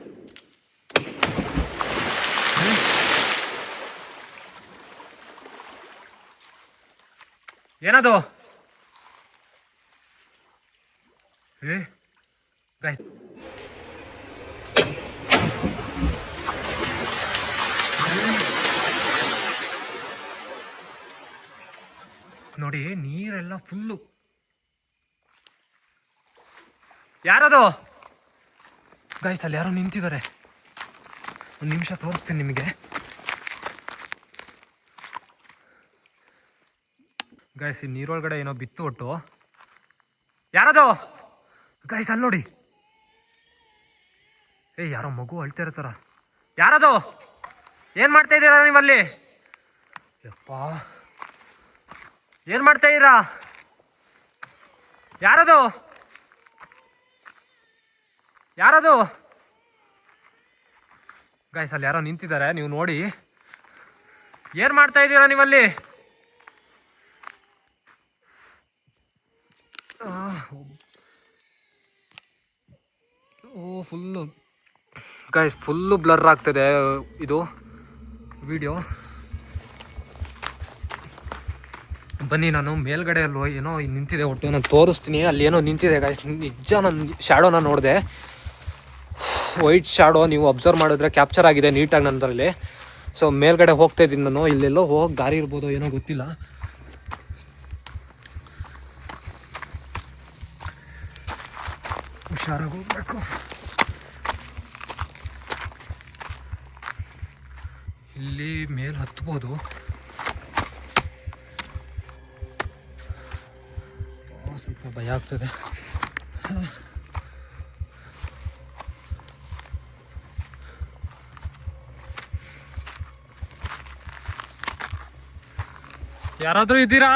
ಏನದು? ಗೈಸ್ ನೋಡಿ, ನೀರೆಲ್ಲ ಫುಲ್ಲು. ಯಾರದು? ಗೈಸ್ ಅಲ್ಲಿ ಯಾರೋ ನಿಂತಿದ್ದಾರೆ, ಒಂದು ನಿಮಿಷ ತೋರಿಸ್ತೀನಿ ನಿಮಗೆ. ಗೈಸ್ ಈ ನೀರೊಳಗಡೆ ಏನೋ ಬಿತ್ತು. ಒಟ್ಟು ಯಾರದು? ಗೈಸ್ ಅಲ್ಲಿ ನೋಡಿ, ಯಾರೋ ಮಗು ಅಳ್ತಾ ಇರ್ತಾರ. ಯಾರದು? ಏನ್ ಮಾಡ್ತಾ ಇದ್ದೀರಾ ನೀವಲ್ಲಿ? ಯಪ್ಪ, ಏನ್ ಮಾಡ್ತಾ ಇದ್ದೀರಾ? ಯಾರದು? ಗೈಸ್ ಅಲ್ಲಿ ಯಾರೋ ನಿಂತಿದ್ದಾರೆ, ನೀವು ನೋಡಿ. ಏನ್ ಮಾಡ್ತಾ ಇದ್ದೀರಾ ನೀವಲ್ಲಿ? ಫುಲ್ಲು ಗೈಸ್ ಫುಲ್ಲು ಬ್ಲರ್ ಆಗ್ತದೆ ಇದು ವಿಡಿಯೋ. ಬನ್ನಿ, ನಾನು ಮೇಲ್ಗಡೆ ಅಲ್ವೋ ಏನೋ ನಿಂತಿದೆ. ಒಟ್ಟು ನಾನು ತೋರಿಸ್ತೀನಿ. ಅಲ್ಲಿ ಏನೋ ನಿಂತಿದೆ ಗೈಸ್, ನಿಜ. ನಾನು ಶ್ಯಾಡೋನ ನೋಡಿದೆ, ವೈಟ್ ಶ್ಯಾಡೋ. ನೀವು ಅಬ್ಸರ್ವ್ ಮಾಡಿದ್ರೆ ಕ್ಯಾಪ್ಚರ್ ಆಗಿದೆ ನೀಟಾಗಿ ನನ್ನದ್ರಲ್ಲಿ. ಸೊ ಮೇಲ್ಗಡೆ ಹೋಗ್ತಾ ಇದ್ದೀನಿ ನಾನು. ಇಲ್ಲೆಲ್ಲೋ ಹೋಗಿ ದಾರಿ ಇರ್ಬೋದು, ಏನೋ ಗೊತ್ತಿಲ್ಲ. ಹುಷಾರಾಗಿ ಹೋಗ್ಬೇಕು. ಇಲ್ಲಿ ಮೇಲೆ ಹತ್ಬೋದು. ಸ್ವಲ್ಪ ಭಯ ಆಗ್ತದೆ. ಯಾರಾದ್ರೂ ಇದ್ದೀರಾ?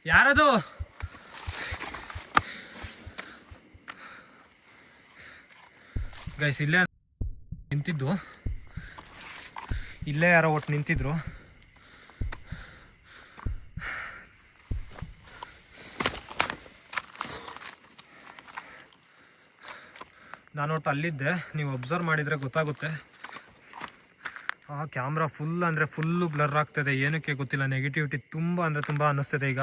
ಯಾರದು? ಗೈಸ್ ಇಲ್ಲೇ ನಿಂತಿದ್ದು, ಇಲ್ಲೇ ಯಾರೋ ಒಟ್ಟು ನಿಂತಿದ್ರು. ನಾನು ಒಟ್ಟು ಅಲ್ಲಿದ್ದೆ, ನೀವು ಅಬ್ಸರ್ವ್ ಮಾಡಿದರೆ ಗೊತ್ತಾಗುತ್ತೆ. ಆ ಕ್ಯಾಮ್ರಾ ಫುಲ್ ಅಂದರೆ ಫುಲ್ಲು ಬ್ಲರ್ ಆಗ್ತದೆ, ಏನಕ್ಕೆ ಗೊತ್ತಿಲ್ಲ. ನೆಗೆಟಿವಿಟಿ ತುಂಬ ಅಂದರೆ ತುಂಬ ಅನ್ನಿಸ್ತದೆ ಈಗ.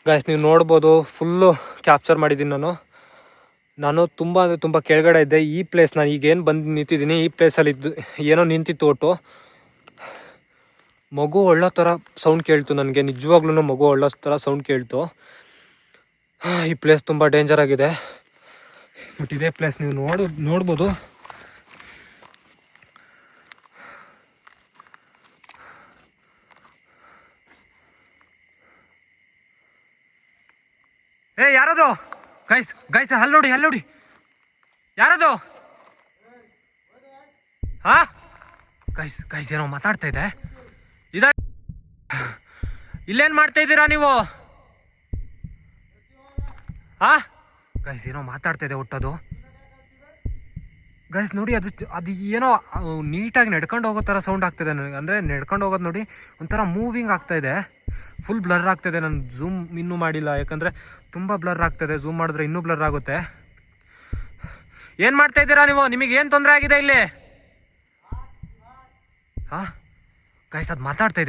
ಗೈಸ್ ನೀವು ನೋಡ್ಬೋದು, ಫುಲ್ಲು ಕ್ಯಾಪ್ಚರ್ ಮಾಡಿದ್ದೀನಿ ನಾನು. ತುಂಬ ಅಂದರೆ ತುಂಬ ಕೆಳಗಡೆ ಇದ್ದೆ. ಈ ಪ್ಲೇಸ್ ನಾನು ಈಗೇನು ಬಂದು ನಿಂತಿದ್ದೀನಿ, ಈ ಪ್ಲೇಸಲ್ಲಿ ಏನೋ ನಿಂತಿತ್ತು. ಒಟ್ಟು ಮಗು ಒಳ್ಳೋ ಥರ ಸೌಂಡ್ ಕೇಳ್ತು ನನಗೆ. ನಿಜವಾಗ್ಲೂ ಮಗು ಒಳ್ಳೋ ಥರ ಸೌಂಡ್ ಕೇಳ್ತು. ಈ ಪ್ಲೇಸ್ ತುಂಬ ಡೇಂಜರ್ ಆಗಿದೆ. ಬಟ್ ಇದೇ ಪ್ಲೇಸ್ ನೀವು ನೋಡ್ಬೋದು. ಯಾರದು ಗೈಸ್ ಗೈಸ್ ಅಲ್ಲಿ ನೋಡಿ ಯಾರದು ಹಾ ಗೈಸ್ ಗೈಸ್ ಏನೋ ಮಾತಾಡ್ತಾ ಇದೆ ಇಲ್ಲೇನ್ ಮಾಡ್ತಾ ಇದ್ದೀರಾ ನೀವು ಹಾ ಗೈಸ್ ಏನೋ ಮಾತಾಡ್ತಾ ಇದೆ ಒಟ್ಟದು ಗೈಸ್ ನೋಡಿ ಅದು ಏನೋ ನೀಟಾಗಿ ನಡ್ಕೊಂಡು ಹೋಗೋ ಥರ ಸೌಂಡ್ ಆಗ್ತಾಯಿದೆ ನನಗೆ. ಅಂದರೆ ನಡ್ಕೊಂಡು ಹೋಗೋದು ನೋಡಿ ಒಂಥರ ಮೂವಿಂಗ್ ಆಗ್ತಾಯಿದೆ. ಫುಲ್ ಬ್ಲರ್ ಆಗ್ತಾಯಿದೆ. ನಾನು ಝೂಮ್ ಇನ್ನೂ ಮಾಡಿಲ್ಲ, ಯಾಕಂದರೆ ತುಂಬ ಬ್ಲರ್ ಆಗ್ತಾಯಿದೆ. ಝೂಮ್ ಮಾಡಿದ್ರೆ ಇನ್ನೂ ಬ್ಲರ್ ಆಗುತ್ತೆ. ಏನು ಮಾಡ್ತಾ ಇದ್ದೀರಾ ನೀವು? ನಿಮಗೆ ಏನು ತೊಂದರೆ ಆಗಿದೆ ಇಲ್ಲಿ? ಹಾಂ ಗೈಸ್ ಅದು ಮಾತಾಡ್ತಾ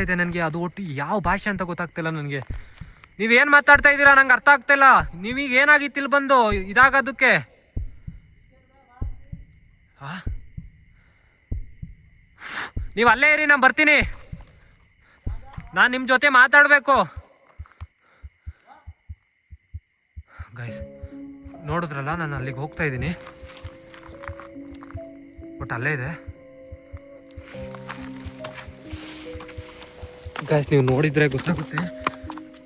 ಇದೆ ನನಗೆ. ಅದು ಒಟ್ಟು ಯಾವ ಭಾಷೆ ಅಂತ ಗೊತ್ತಾಗ್ತಿಲ್ಲ ನನಗೆ. ನೀವೇನು ಮಾತಾಡ್ತಾ ಇದ್ದೀರಾ ನಂಗೆ ಅರ್ಥ ಆಗ್ತಾಯಿಲ್ಲ. ನೀವೀಗ ಏನಾಗಿತ್ತು ಇಲ್ಲಿ ಬಂದು ಇದಾಗೋದಕ್ಕೆ? ನೀವು ಅಲ್ಲೇ ಇರಿ, ನಾನು ಬರ್ತೀನಿ. ನಾನು ನಿಮ್ಮ ಜೊತೆ ಮಾತಾಡಬೇಕು. ಗೈಸ್ ನೋಡಿದ್ರಲ್ಲ, ನಾನು ಅಲ್ಲಿಗೆ ಹೋಗ್ತಾ ಇದ್ದೀನಿ. ಬಟ್ ಅಲ್ಲೇ ಇದೆ ಗೈಸ್. ನೀವು ನೋಡಿದ್ರೆ ಗೊತ್ತಾಗುತ್ತೆ.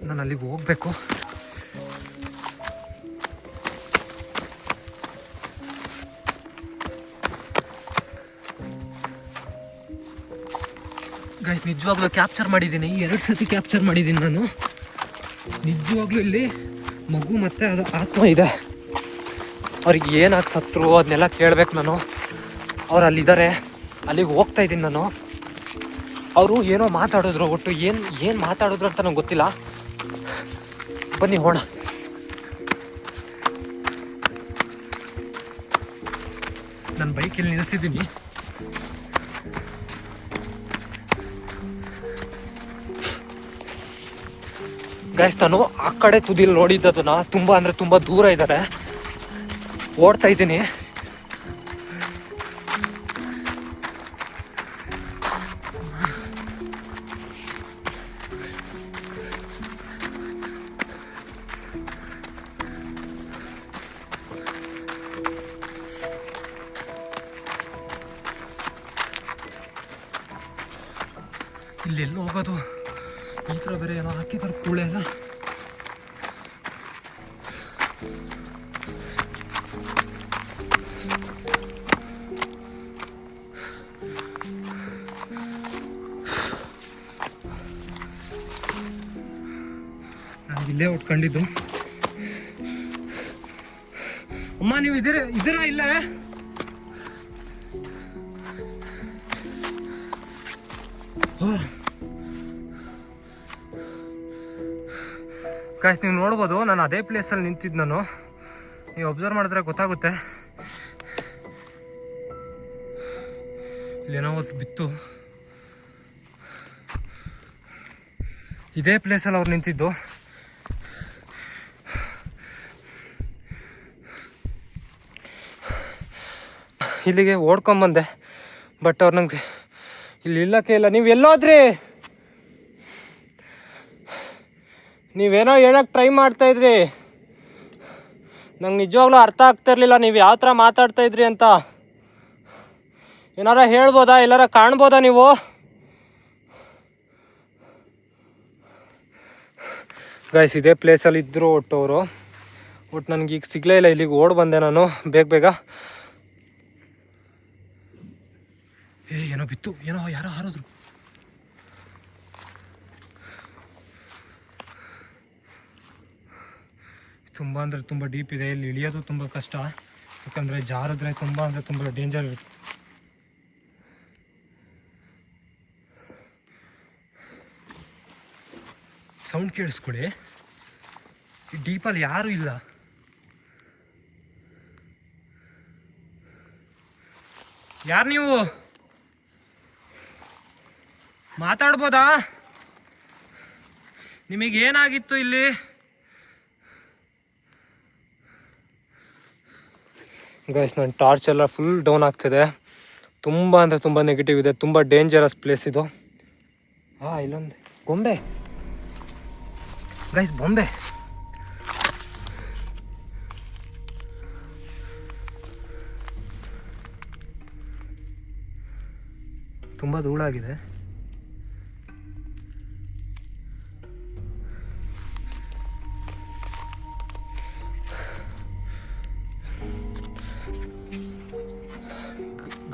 ನಾನು ಅಲ್ಲಿಗೆ ಹೋಗ್ಬೇಕು. ಗೈಸ್ ನಿಜವಾಗ್ಲೂ ಕ್ಯಾಪ್ಚರ್ ಮಾಡಿದ್ದೀನಿ. 2 ಸತಿ ಕ್ಯಾಪ್ಚರ್ ಮಾಡಿದ್ದೀನಿ ನಾನು. ನಿಜವಾಗ್ಲೂ ಇಲ್ಲಿ ಮಗು ಮತ್ತು ಅದು ಆತ್ಮ ಇದೆ. ಅವ್ರಿಗೆ ಏನಾಗಿ ಸತ್ರು ಅದನ್ನೆಲ್ಲ ಕೇಳಬೇಕು ನಾನು. ಅವ್ರು ಅಲ್ಲಿದ್ದಾರೆ, ಅಲ್ಲಿಗೆ ಹೋಗ್ತಾ ಇದ್ದೀನಿ ನಾನು. ಅವರು ಏನೋ ಮಾತಾಡಿದ್ರು, ಒಟ್ಟು ಏನು ಮಾತಾಡಿದ್ರು ಅಂತ ನಂಗೆ ಗೊತ್ತಿಲ್ಲ. ಬನ್ನಿ ಹೋಣ. ನನ್ನ ಬೈಕಲ್ಲಿ ನಿಲ್ಲಿಸಿದ್ದೀನಿ. ಗೈಸ್ ನಾನು ಆ ಕಡೆ ತುದಿಲಿ ನೋಡಿದ್ದದನ್ನ. ತುಂಬ ಅಂದರೆ ತುಂಬ ದೂರ ಇದ್ದಾರೆ. ಓಡ್ತಾ ಇದ್ದೀನಿ. ಇಲ್ಲೆಲ್ಲೋ ಹೋಗೋದು? ಈ ಥರ ಬೇರೆ ಏನೋ ಹಾಕಿದ್ದಾರೆ ಕೂಳೆ ಎಲ್ಲ. ನಾನು ಇಲ್ಲೇ ಉಟ್ಕೊಂಡಿದ್ದು. ಅಮ್ಮ ನೀವು ಇದೀರಾ ಇಲ್ಲೇ? ಗೈಸ್ ನೀವು ನೋಡ್ಬೋದು, ನಾನು ಅದೇ ಪ್ಲೇಸಲ್ಲಿ ನಿಂತಿದ್ದು. ನಾನು ನೀವು ಅಬ್ಸರ್ವ್ ಮಾಡಿದ್ರೆ ಗೊತ್ತಾಗುತ್ತೆ. ಇಲ್ಲೇನೋ ಬಿತ್ತು. ಇದೇ ಪ್ಲೇಸಲ್ಲಿ ಅವ್ರು ನಿಂತಿದ್ದು. ಇಲ್ಲಿಗೆ ಓಡ್ಕೊಂಬಂದೆ, ಬಟ್ ಅವ್ರು ನಂಗೆ ಇಲ್ಲಿ ಇಲ್ಲಕ್ಕೆ ಇಲ್ಲ. ನೀವು ಎಲ್ಲೋದ್ರಿ? ನೀವೇನೋ ಹೇಳಕ್ಕೆ ಟ್ರೈ ಮಾಡ್ತಾಯಿದ್ರಿ. ನಂಗೆ ನಿಜವಾಗ್ಲೂ ಅರ್ಥ ಆಗ್ತಿರ್ಲಿಲ್ಲ ನೀವು ಯಾವ ಥರ ಮಾತಾಡ್ತಾಯಿದ್ರಿ ಅಂತ. ಏನಾರ ಹೇಳ್ಬೋದಾ? ಎಲ್ಲಾರ ಕಾಣ್ಬೋದಾ ನೀವು? ಗೈಸ್ ಇದೇ ಪ್ಲೇಸಲ್ಲಿ ಇದ್ದರು ಒಟ್ಟವರು. ಒಟ್ಟು ನನಗೀಗ ಸಿಗಲೇ ಇಲ್ಲ. ಇಲ್ಲಿಗೆ ಓಡ್ ಬಂದೆ ನಾನು ಬೇಗ. ಏನೋ ಬಿತ್ತು, ಏನೋ ಯಾರೋ ಹಾರಿದ್ರು. ತುಂಬ ಅಂದರೆ ತುಂಬ ಡೀಪ್ ಇದೆ. ಇಲ್ಲಿ ಇಳಿಯೋದು ತುಂಬ ಕಷ್ಟ, ಯಾಕಂದರೆ ಜಾರಿದ್ರೆ ತುಂಬ ಡೇಂಜರ್ ಇರುತ್ತೆ. ಸೌಂಡ್ ಕೇಳಿಸ್ಕೊಳ್ಳಿ. ಈ ಡೀಪಲ್ಲಿ ಯಾರೂ ಇಲ್ಲ. ಯಾರು ನೀವು? ಮಾತಾಡ್ಬೋದಾ? ನಿಮಗೇನಾಗಿತ್ತು ಇಲ್ಲಿ? ಗೈಸ್ ನನ್ನ ಟಾರ್ಚ್ ಎಲ್ಲ ಫುಲ್ ಡೌನ್ ಆಗ್ತಿದೆ. ತುಂಬ ಅಂದರೆ ತುಂಬ ನೆಗೆಟಿವ್ ಇದೆ. ತುಂಬ ಡೇಂಜರಸ್ ಪ್ಲೇಸ್ ಇದು. ಇಲ್ಲೊಂದು ಗೊಂಬೆ ಗೈಸ್, ಬೊಂಬೆ. ತುಂಬ ಧೂಳಾಗಿದೆ.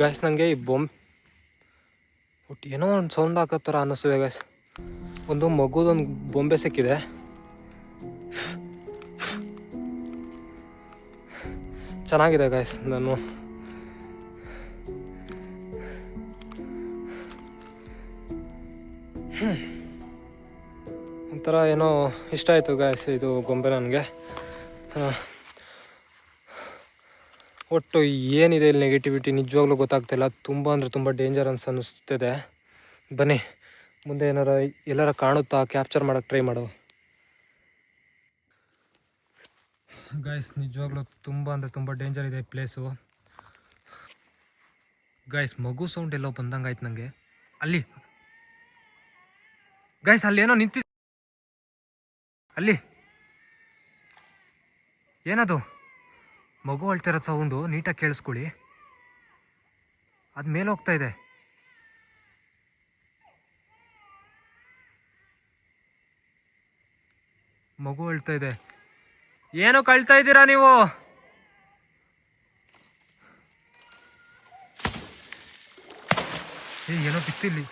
ಗಾಯ್ಸ್ ನನಗೆ ಈ ಒಟ್ಟು ಏನೋ ಒಂದು ಸೌಂಡ್ ಹಾಕೋ ಥರ ಅನ್ನಿಸ್ತಿದೆ ಗಾಯ್ಸ್. ಒಂದು ಮಗುದೊಂದು ಬೊಂಬೆ ಸಿಕ್ಕಿದೆ. ಚೆನ್ನಾಗಿದೆ ಗಾಯ್ಸ್. ನಾನು ಒಂಥರ ಏನೋ ಇಷ್ಟ ಆಯಿತು ಗಾಯ್ಸ್ ಇದು ಗೊಂಬೆ ನನಗೆ. ಒಟ್ಟು ಏನಿದೆ ಇಲ್ಲಿ ನೆಗೆಟಿವಿಟಿ ನಿಜವಾಗ್ಲೂ ಗೊತ್ತಾಗ್ತಿಲ್ಲ. ತುಂಬ ಅಂದರೆ ತುಂಬ ಡೇಂಜರ್ ಅನ್ನಿಸ್ತಿದೆ. ಬನ್ನಿ ಮುಂದೆ ಎಲ್ಲಾರ ಕಾಣುತ್ತಾ ಕ್ಯಾಪ್ಚರ್ ಮಾಡೋಕ್ಕೆ ಟ್ರೈ ಮಾಡು ಗಾಯ್ಸ್. ನಿಜವಾಗ್ಲೂ ತುಂಬ ಅಂದರೆ ತುಂಬ ಡೇಂಜರ್ ಇದೆ ಪ್ಲೇಸು ಗಾಯ್ಸ್. ಮಗು ಸೌಂಡ್ ಎಲ್ಲೋ ಬಂದಂಗೆ ಆಯ್ತು ನನಗೆ. ಅಲ್ಲಿ ಗಾಯ್ಸ್ ಅಲ್ಲೇನೋ ನಿಂತಿದೆ. ಅಲ್ಲಿ ಏನದು ಮಗು ಅಳ್ತಿರೋ ಸೌಂಡು ನೀಟಾಗಿ ಕೇಳಿಸ್ಕೊಳ್ಳಿ. ಅದು ಮೇಲೆ ಹೋಗ್ತಾ ಇದೆ. ಮಗು ಅಳ್ತಾ ಇದೆ. ಏನೋ ಕಳ್ತಾ ಇದ್ದೀರಾ ನೀವು? ಏನೋ ಬಿತ್ತಿಲ್ಲಿ.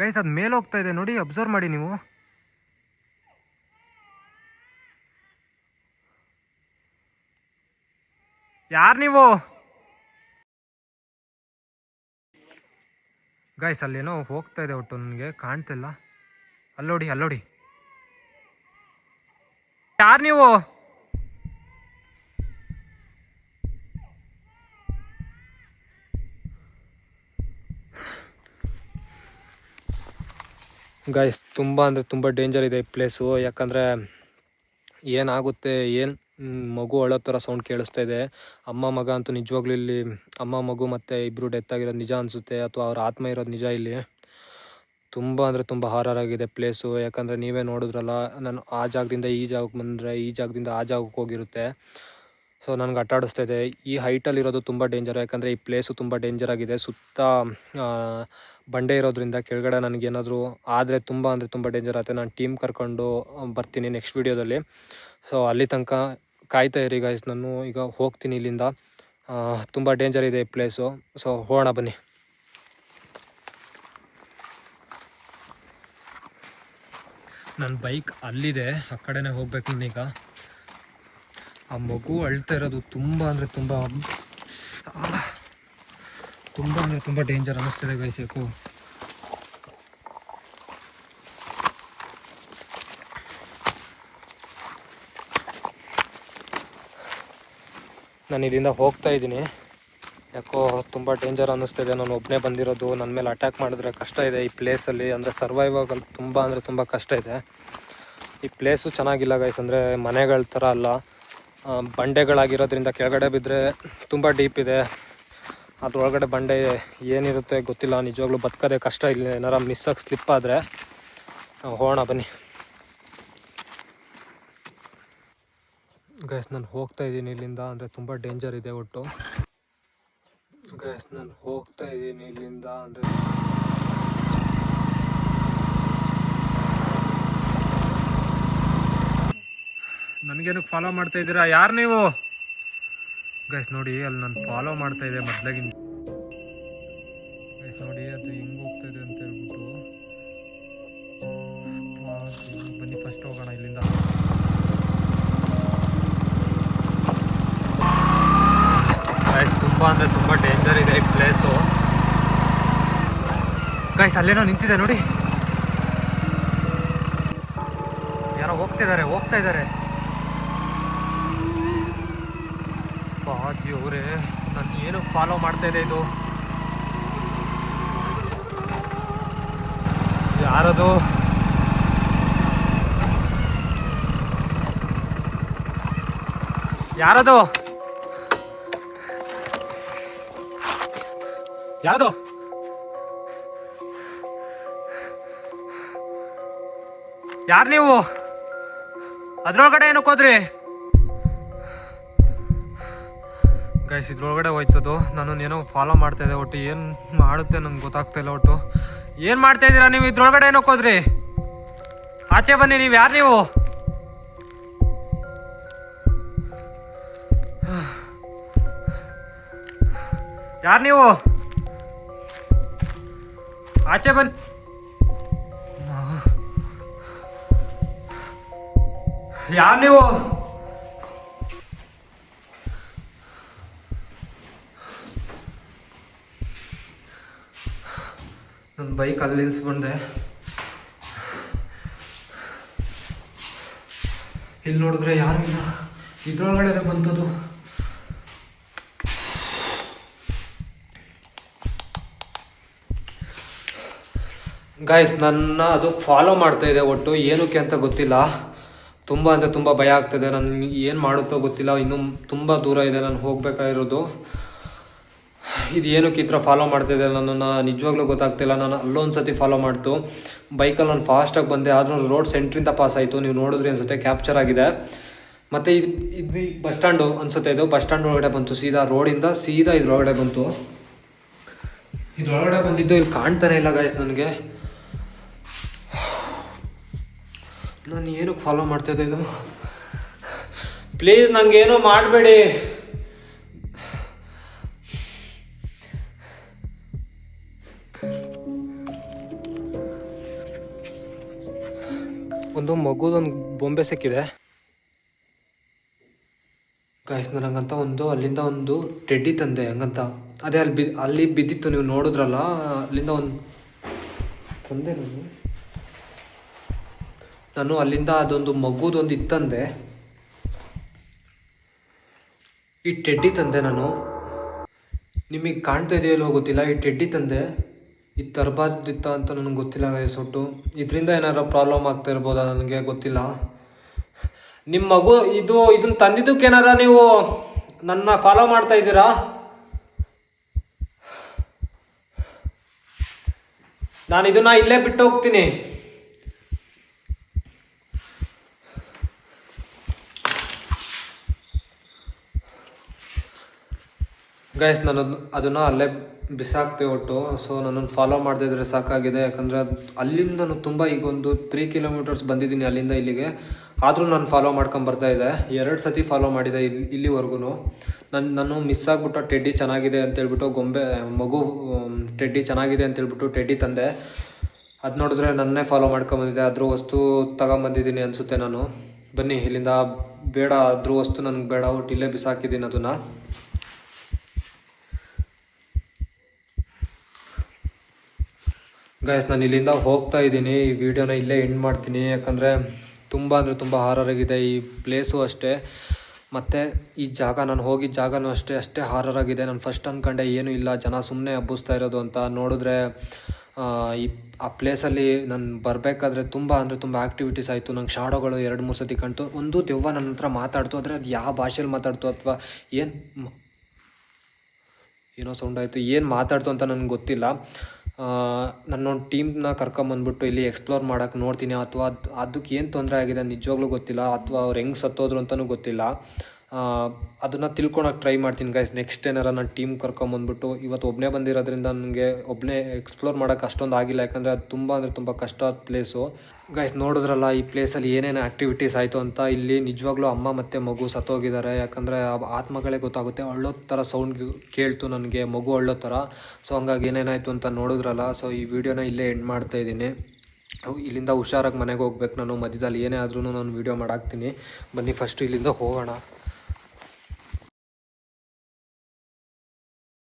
ಗೈಸ್ ಅದು ಮೇಲೆ ಹೋಗ್ತಾ ಇದೆ ನೋಡಿ, ಅಬ್ಸರ್ವ್ ಮಾಡಿ ನೀವು. ಯಾರು ನೀವು? ಗೈಸ್ ಅಲ್ಲೇನೋ ಹೋಗ್ತಾ ಇದೆ, ಒಟ್ಟು ನನಗೆ ಕಾಣ್ತಿಲ್ಲ. ಅಲ್ಲೋಡಿ ಅಲ್ಲೋಡಿ. ಯಾರು ನೀವು? ಗೈಸ್ ತುಂಬ ಅಂದರೆ ತುಂಬ ಡೇಂಜರ್ ಇದೆ ಈ ಪ್ಲೇಸು. ಯಾಕಂದರೆ ಏನಾಗುತ್ತೆ ಮಗು ಅಳೋ ಥರ ಸೌಂಡ್ ಕೇಳಿಸ್ತಾ ಇದೆ. ಅಮ್ಮ ಮಗ ಅಂತೂ ನಿಜವಾಗ್ಲೂ ಇಲ್ಲಿ ಅಮ್ಮ ಮಗು ಮತ್ತು ಇಬ್ಬರು ಡೆತ್ ಆಗಿರೋದು ನಿಜ ಅನಿಸುತ್ತೆ, ಅಥವಾ ಅವ್ರ ಆತ್ಮ ಇರೋದು ನಿಜ ಇಲ್ಲಿ. ತುಂಬ ಅಂದರೆ ತುಂಬ ಹಾರರ್ ಆಗಿದೆ ಪ್ಲೇಸು. ಯಾಕಂದರೆ ನೀವೇ ನೋಡಿದ್ರಲ್ಲ, ನಾನು ಆ ಜಾಗದಿಂದ ಈ ಜಾಗಕ್ಕೆ ಬಂದರೆ ಈ ಜಾಗದಿಂದ ಆ ಜಾಗಕ್ಕೆ ಹೋಗಿರುತ್ತೆ. ಸೊ ನನಗೆ ಆಟಾಡಿಸ್ತಾ ಇದೆ. ಈ ಹೈಟಲ್ಲಿರೋದು ತುಂಬ ಡೇಂಜರ್. ಯಾಕಂದರೆ ಈ ಪ್ಲೇಸು ತುಂಬ ಡೇಂಜರ್ ಆಗಿದೆ. ಸುತ್ತ ಬಂಡೆ ಇರೋದ್ರಿಂದ ಕೆಳಗಡೆ ನನಗೇನಾದರೂ ಆದರೆ ತುಂಬ ಅಂದರೆ ತುಂಬ ಡೇಂಜರ್ ಆಗುತ್ತೆ. ನಾನು ಟೀಮ್ ಕರ್ಕೊಂಡು ಬರ್ತೀನಿ ನೆಕ್ಸ್ಟ್ ವೀಡಿಯೋದಲ್ಲಿ. ಸೊ ಅಲ್ಲಿ ತನಕ ಕಾಯ್ತಾ ಇರಿ ಗೈಸ್. ನಾನು ಈಗ ಹೋಗ್ತೀನಿ ಇಲ್ಲಿಂದ. ತುಂಬ ಡೇಂಜರ್ ಇದೆ ಈ ಪ್ಲೇಸು. ಸೊ ಹೋಗೋಣ ಬನ್ನಿ. ನನ್ನ ಬೈಕ್ ಅಲ್ಲಿದೆ, ಆ ಕಡೆನೇ ಹೋಗ್ಬೇಕು ನಾನೀಗ. ಆ ಮಗು ಅಳ್ತಾ ಇರೋದು ತುಂಬ ಅಂದರೆ ತುಂಬ ಅಂದರೆ ತುಂಬ ಡೇಂಜರ್ ಅನ್ನಿಸ್ತಿದೆ ಗೈಸ್. ಯಾಕೋ ನಾನು ಇಲ್ಲಿಂದ ಹೋಗ್ತಾ ಇದ್ದೀನಿ. ಯಾಕೋ ತುಂಬ ಡೇಂಜರ್ ಅನ್ನಿಸ್ತಿದೆ. ನಾನು ಒಬ್ಬನೇ ಬಂದಿರೋದು. ನನ್ನ ಮೇಲೆ ಅಟ್ಯಾಕ್ ಮಾಡಿದ್ರೆ ಕಷ್ಟ ಇದೆ ಈ ಪ್ಲೇಸಲ್ಲಿ. ಅಂದರೆ ಸರ್ವೈವ್ ಆಗಲು ತುಂಬ ಅಂದರೆ ತುಂಬ ಕಷ್ಟ ಇದೆ. ಈ ಪ್ಲೇಸು ಚೆನ್ನಾಗಿಲ್ಲ ಗೈಸ್. ಅಂದರೆ ಮನೆಗಳ ಥರ ಅಲ್ಲ, ಬಂಡೆಗಳಾಗಿರೋದ್ರಿಂದ ಕೆಳಗಡೆ ಬಿದ್ದರೆ ತುಂಬ ಡೀಪ್ ಇದೆ. ಅದ್ರೊಳಗಡೆ ಬಂಡೆ ಏನಿರುತ್ತೆ ಗೊತ್ತಿಲ್ಲ. ನಿಜವಾಗ್ಲೂ ಬದುಕೋದೇ ಕಷ್ಟ. ಇಲ್ಲಿ ಏನಾರ ಮಿಸ್ಸಾಗಿ ಸ್ಲಿಪ್ ಆದರೆ. ಹೋಗೋಣ ಬನ್ನಿ ಗೈಸ್. ನಾನು ಹೋಗ್ತಾ ಇದ್ದೀನಿ ಇಲ್ಲಿಂದ. ಅಂದರೆ ತುಂಬ ಡೇಂಜರ್ ಇದೆ ಒಟ್ಟು ಗೈಸ್. ನಾನು ಹೋಗ್ತಾ ಇದ್ದೀನಿ ಇಲ್ಲಿಂದ. ಅಂದರೆ ನನಗೇನಕ್ಕೆ ಫಾಲೋ ಮಾಡ್ತಾ ಇದ್ದೀರಾ? ಯಾರು ನೀವು? ಗೈಸ್ ನೋಡಿ, ಅಲ್ಲಿ ನಾನು ಫಾಲೋ ಮಾಡ್ತಾ ಇದೆ ಮೊದಲಾಗಿಂದ. ಗೈಸ್ ನೋಡಿ ಅದು ಹೆಂಗೆ ಹೋಗ್ತಾ ಇದೆ ಅಂತ ಹೇಳ್ಬಿಟ್ಟು. ಬನ್ನಿ ಫಸ್ಟ್ ಹೋಗೋಣ ಇಲ್ಲಿಂದ. ಗೈಸ್ ತುಂಬ ಅಂದರೆ ತುಂಬ ಡೇಂಜರ್ ಇದೆ ಈ ಪ್ಲೇಸು. ಗೈಸ್ ಅಲ್ಲೇನೋ ನಿಂತಿದೆ ನೋಡಿ, ಯಾರೋ ಹೋಗ್ತಾ ಇದ್ದಾರೆ. ಬಾಜಿ ಅವರೇ, ನಾನು ಏನು ಫಾಲೋ ಮಾಡ್ತಾ ಇದೆ ಇದು? ಯಾರದು? ಯಾರದು? ಯಾವುದು? ಯಾರು ನೀವು? ಅದ್ರೊಳಗಡೆ ಏನಕ್ಕೆ ಹೋದ್ರಿ? ಗೈಸ್ ಇದ್ರೊಳಗಡೆ ಹೋಯ್ತದು. ನಾನು ಏನೋ ಫಾಲೋ ಮಾಡ್ತಾ ಇದ್ದೆ. ಒಟ್ಟು ಏನು ಮಾಡುತ್ತೆ ನಂಗೆ ಗೊತ್ತಾಗ್ತಾ ಇಲ್ಲ. ಒಟ್ಟು ಏನು ಮಾಡ್ತಾ ಇದ್ದೀರಾ ನೀವು? ಇದ್ರೊಳಗಡೆ ಏನಕ್ಕೆ ಹೋದ್ರಿ? ಆಚೆ ಬನ್ನಿ. ನೀವು ಯಾರು ನೀವು? ಯಾರು ನೀವು? ಆಚೆ ಬನ್ನಿ. ಯಾರು ನೀವು? ನನ್ನ ಬೈಕ್ ಅಲ್ಲಿ ನಿಲ್ಸಿ ಬಂದೆ. ಇಲ್ಲಿ ನೋಡಿದ್ರೆ ಯಾರು ಇಲ್ಲ. ಇದ್ರೊಳಗಡೆ ಬಂತದು. ಗಾಯ್ಸ್, ನನ್ನ ಅದು ಫಾಲೋ ಮಾಡ್ತಾ ಇದೆ. ಒಟ್ಟು ಏನಕ್ಕೆ ಅಂತ ಗೊತ್ತಿಲ್ಲ. ತುಂಬ ಅಂದರೆ ತುಂಬ ಭಯ ಆಗ್ತದೆ. ನಾನು ಏನು ಮಾಡುತ್ತೋ ಗೊತ್ತಿಲ್ಲ. ಇನ್ನೂ ತುಂಬ ದೂರ ಇದೆ ನಾನು ಹೋಗ್ಬೇಕಾಗಿರೋದು. ಇದು ಏನಕ್ಕೆ ಈ ಥರ ಫಾಲೋ ಮಾಡ್ತಾಯಿದೆ ನನ್ನನ್ನು ನಿಜವಾಗ್ಲೂ ಗೊತ್ತಾಗ್ತಿಲ್ಲ. ನಾನು ಅಲ್ಲೊಂದು ಸತಿ ಫಾಲೋ ಮಾಡ್ತು. ಬೈಕಲ್ಲಿ ನಾನು ಫಾಸ್ಟಾಗಿ ಬಂದೆ, ಆದರೂ ರೋಡ್ ಸೆಂಟ್ರಿಂದ ಪಾಸ್ ಆಯಿತು. ನೀವು ನೋಡಿದ್ರಿ ಅನಿಸುತ್ತೆ, ಕ್ಯಾಪ್ಚರ್ ಆಗಿದೆ. ಮತ್ತು ಇದು ಬಸ್ ಸ್ಟ್ಯಾಂಡು ಅನಿಸುತ್ತೆ. ಇದು ಬಸ್ ಸ್ಟ್ಯಾಂಡ್ ಒಳಗಡೆ ಬಂತು. ಸೀದಾ ರೋಡಿಂದ ಸೀದಾ ಇದ್ರೊಳಗಡೆ ಬಂತು. ಇದ್ರೊಳಗಡೆ ಬಂದಿದ್ದು ಇಲ್ಲಿ ಕಾಣ್ತಾನೆ ಇಲ್ಲ ಗಾಯ್ಸ್ ನನಗೆ. ನಾನು ಏನಕ್ಕೆ ಫಾಲೋ ಮಾಡ್ತಾಯಿದ್ದೆ ಇದು? ಪ್ಲೀಸ್ ನನಗೇನೋ ಮಾಡಬೇಡಿ. ಒಂದು ಮಗುದೊಂದು ಬೊಂಬೆ ಸಿಕ್ಕಿದೆ ಗಾಯ್ಸ್. ನನಗಂತ ಅಲ್ಲಿಂದ ಒಂದು ಟೆಡ್ಡಿ ತಂದೆ. ಹಂಗಂತ ಅದೇ ಅಲ್ಲಿ ಬಿದ್ದಿತ್ತು, ನೀವು ನೋಡಿದ್ರಲ್ಲ. ಅಲ್ಲಿಂದ ಒಂದು ತಂದೆ ನಾನು ಅಲ್ಲಿಂದ ಅದೊಂದು ಮಗುದೊಂದು ಇತ್ತಂದೆ. ಈ ಟೆಡ್ಡಿ ತಂದೆ ನಾನು. ನಿಮಗೆ ಕಾಣ್ತಾ ಇದೆಯಲ್ಲೋ ಗೊತ್ತಿಲ್ಲ. ಈ ಟೆಡ್ಡಿ ತಂದೆ ಇದು ತರಬಾರ್ದಿತ್ತ ಅಂತ ನನಗೆ ಗೊತ್ತಿಲ್ಲ ಗಾಯ್ಸ್. ಒಟ್ಟು ಇದರಿಂದ ಏನಾದ್ರು ಪ್ರಾಬ್ಲಮ್ ಆಗ್ತಾ ಇರ್ಬೋದಾ ನನಗೆ ಗೊತ್ತಿಲ್ಲ. ನಿಮ್ಮ ಮಗು ಇದನ್ನ ತಂದಿದ್ದಕ್ಕೇನಾರ ನೀವು ನನ್ನ ಫಾಲೋ ಮಾಡ್ತಾ ಇದ್ದೀರಾ? ನಾನು ಇದನ್ನ ಇಲ್ಲೇ ಬಿಟ್ಟು ಹೋಗ್ತೀನಿ. ಗೈಸ್, ನಾನು ಅದನ್ನು ಅಲ್ಲೇ ಬಿಸಾಕ್ತೆ ಒಟ್ಟು. ಸೊ ನನ್ನನ್ನು ಫಾಲೋ ಮಾಡದಿದ್ರೆ ಸಾಕಾಗಿದೆ. ಯಾಕಂದರೆ ಅಲ್ಲಿಂದ ತುಂಬ ಈಗ ಒಂದು 3 ಕಿಲೋಮೀಟರ್ಸ್ ಬಂದಿದ್ದೀನಿ ಅಲ್ಲಿಂದ ಇಲ್ಲಿಗೆ. ಆದರೂ ನಾನು ಫಾಲೋ ಮಾಡ್ಕೊಂಬರ್ತಾ ಇದೆ. 2 ಸತಿ ಫಾಲೋ ಮಾಡಿದೆ ಇಲ್ಲಿವರೆಗೂ. ನಾನು ಮಿಸ್ ಆಗಿಬಿಟ್ಟು ಟೆಡ್ಡಿ ಚೆನ್ನಾಗಿದೆ ಅಂತೇಳ್ಬಿಟ್ಟು ಮಗು ಟೆಡ್ಡಿ ಚೆನ್ನಾಗಿದೆ ಅಂತೇಳ್ಬಿಟ್ಟು ಟೆಡ್ಡಿ ತಂದೆ. ಅದು ನೋಡಿದ್ರೆ ನನ್ನೇ ಫಾಲೋ ಮಾಡ್ಕೊಂಬಂದಿದ್ದೆ. ಅದ್ರ ವಸ್ತು ತಗೊಂಬಂದಿದ್ದೀನಿ ಅನಿಸುತ್ತೆ ನಾನು. ಬನ್ನಿ ಇಲ್ಲಿಂದ. ಬೇಡ, ಅದ್ರ ವಸ್ತು ನನಗೆ ಬೇಡ. ಒಟ್ಟು ಇಲ್ಲೇ ಬಿಸಾಕಿದ್ದೀನಿ ಅದನ್ನು. ಗೈಸ್, ನಾನು ಇಲ್ಲಿಂದ ಹೋಗ್ತಾ ಇದ್ದೀನಿ. ಈ ವಿಡಿಯೋನ ಇಲ್ಲೇ ಎಂಡ್ ಮಾಡ್ತೀನಿ. ಯಾಕಂದರೆ ತುಂಬ ಅಂದರೆ ತುಂಬ ಹಾರರ್ ಆಗಿದೆ ಈ ಪ್ಲೇಸು ಅಷ್ಟೇ. ಮತ್ತು ಈ ಜಾಗ, ನಾನು ಹೋಗಿದ್ದ ಜಾಗನೂ ಅಷ್ಟೇ ಹಾರರ್ ಆಗಿದೆ. ನಾನು ಫಸ್ಟ್ ಅಂದ್ಕೊಂಡೆ ಏನೂ ಇಲ್ಲ, ಜನ ಸುಮ್ಮನೆ ಹಬ್ಬಿಸ್ತಾ ಇರೋದು ಅಂತ. ನೋಡಿದ್ರೆ ಆ ಪ್ಲೇಸಲ್ಲಿ ನಾನು ಬರಬೇಕಾದ್ರೆ ತುಂಬ ಅಂದರೆ ತುಂಬ ಆ್ಯಕ್ಟಿವಿಟೀಸ್ ಆಯಿತು. ನಂಗೆ ಶಾಡೋಗಳು 2-3 ಸತಿ ಕಾಣ್ತು. ಒಂದು ದೆವ್ವ ನನ್ನ ಹತ್ರ ಮಾತಾಡ್ತು. ಆದರೆ ಅದು ಯಾವ ಭಾಷೆಯಲ್ಲಿ ಮಾತಾಡ್ತು ಅಥವಾ ಏನೋ ಸೌಂಡ್ ಆಯಿತು. ಏನು ಮಾತಾಡ್ತು ಅಂತ ನನಗೆ ಗೊತ್ತಿಲ್ಲ. ನನ್ನೊಂದು ಟೀಮ್ನ ಕರ್ಕೊಂಬಂದ್ಬಿಟ್ಟು ಇಲ್ಲಿ ಎಕ್ಸ್ಪ್ಲೋರ್ ಮಾಡೋಕ್ಕೆ ನೋಡ್ತೀನಿ. ಅಥವಾ ಅದಕ್ಕೆ ಏನು ತೊಂದರೆ ಆಗಿದೆ ನಿಜವಾಗ್ಲೂ ಗೊತ್ತಿಲ್ಲ. ಅಥವಾ ಅವ್ರು ಹೆಂಗೆ ಸತ್ತೋದ್ರು ಅಂತಲೂ ಗೊತ್ತಿಲ್ಲ. ಅದನ್ನು ತಿಳ್ಕೊಳಕ್ಕೆ ಟ್ರೈ ಮಾಡ್ತೀನಿ ಗೈಸ್. ನೆಕ್ಸ್ಟ್ ಏನಾರ ನಾನು ಟೀಮ್ ಕರ್ಕೊಂಬಂದ್ಬಿಟ್ಟು. ಇವತ್ತು ಒಬ್ಬನೇ ಬಂದಿರೋದ್ರಿಂದ ನನಗೆ ಒಬ್ಬನೇ ಎಕ್ಸ್ಪ್ಲೋರ್ ಮಾಡೋಕ್ಕೆ ಅಷ್ಟೊಂದು ಆಗಿಲ್ಲ. ಯಾಕಂದರೆ ಅದು ತುಂಬ ಅಂದರೆ ತುಂಬ ಕಷ್ಟವಾದ ಪ್ಲೇಸು ಗೈಸ್. ನೋಡಿದ್ರಲ್ಲ ಈ ಪ್ಲೇಸಲ್ಲಿ ಏನೇನು ಆ್ಯಕ್ಟಿವಿಟೀಸ್ ಆಯಿತು ಅಂತ. ಇಲ್ಲಿ ನಿಜವಾಗ್ಲೂ ಅಮ್ಮ ಮತ್ತು ಮಗು ಸತ್ತೋಗಿದ್ದಾರೆ. ಯಾಕಂದರೆ ಆತ್ಮಗಳೇ ಗೊತ್ತಾಗುತ್ತೆ. ಅಳ್ಳೋ ಥರ ಸೌಂಡ್ ಕೇಳ್ತು ನನಗೆ, ಮಗು ಅಳ್ಳೋ ಥರ. ಸೊ ಹಂಗಾಗಿ ಏನೇನಾಯಿತು ಅಂತ ನೋಡಿದ್ರಲ್ಲ. ಸೊ ಈ ವಿಡಿಯೋನ ಇಲ್ಲೇ ಎಂಡ್ ಮಾಡ್ತಾಯಿದ್ದೀನಿ. ಇಲ್ಲಿಂದ ಹುಷಾರಾಗಿ ಮನೆಗೆ ಹೋಗ್ಬೇಕು ನಾನು. ಮಧ್ಯದಲ್ಲಿ ಏನೇ ಆದ್ರೂ ನಾನು ವೀಡಿಯೋ ಮಾಡಾಕ್ತೀನಿ. ಬನ್ನಿ ಫಸ್ಟು ಇಲ್ಲಿಂದ ಹೋಗೋಣ.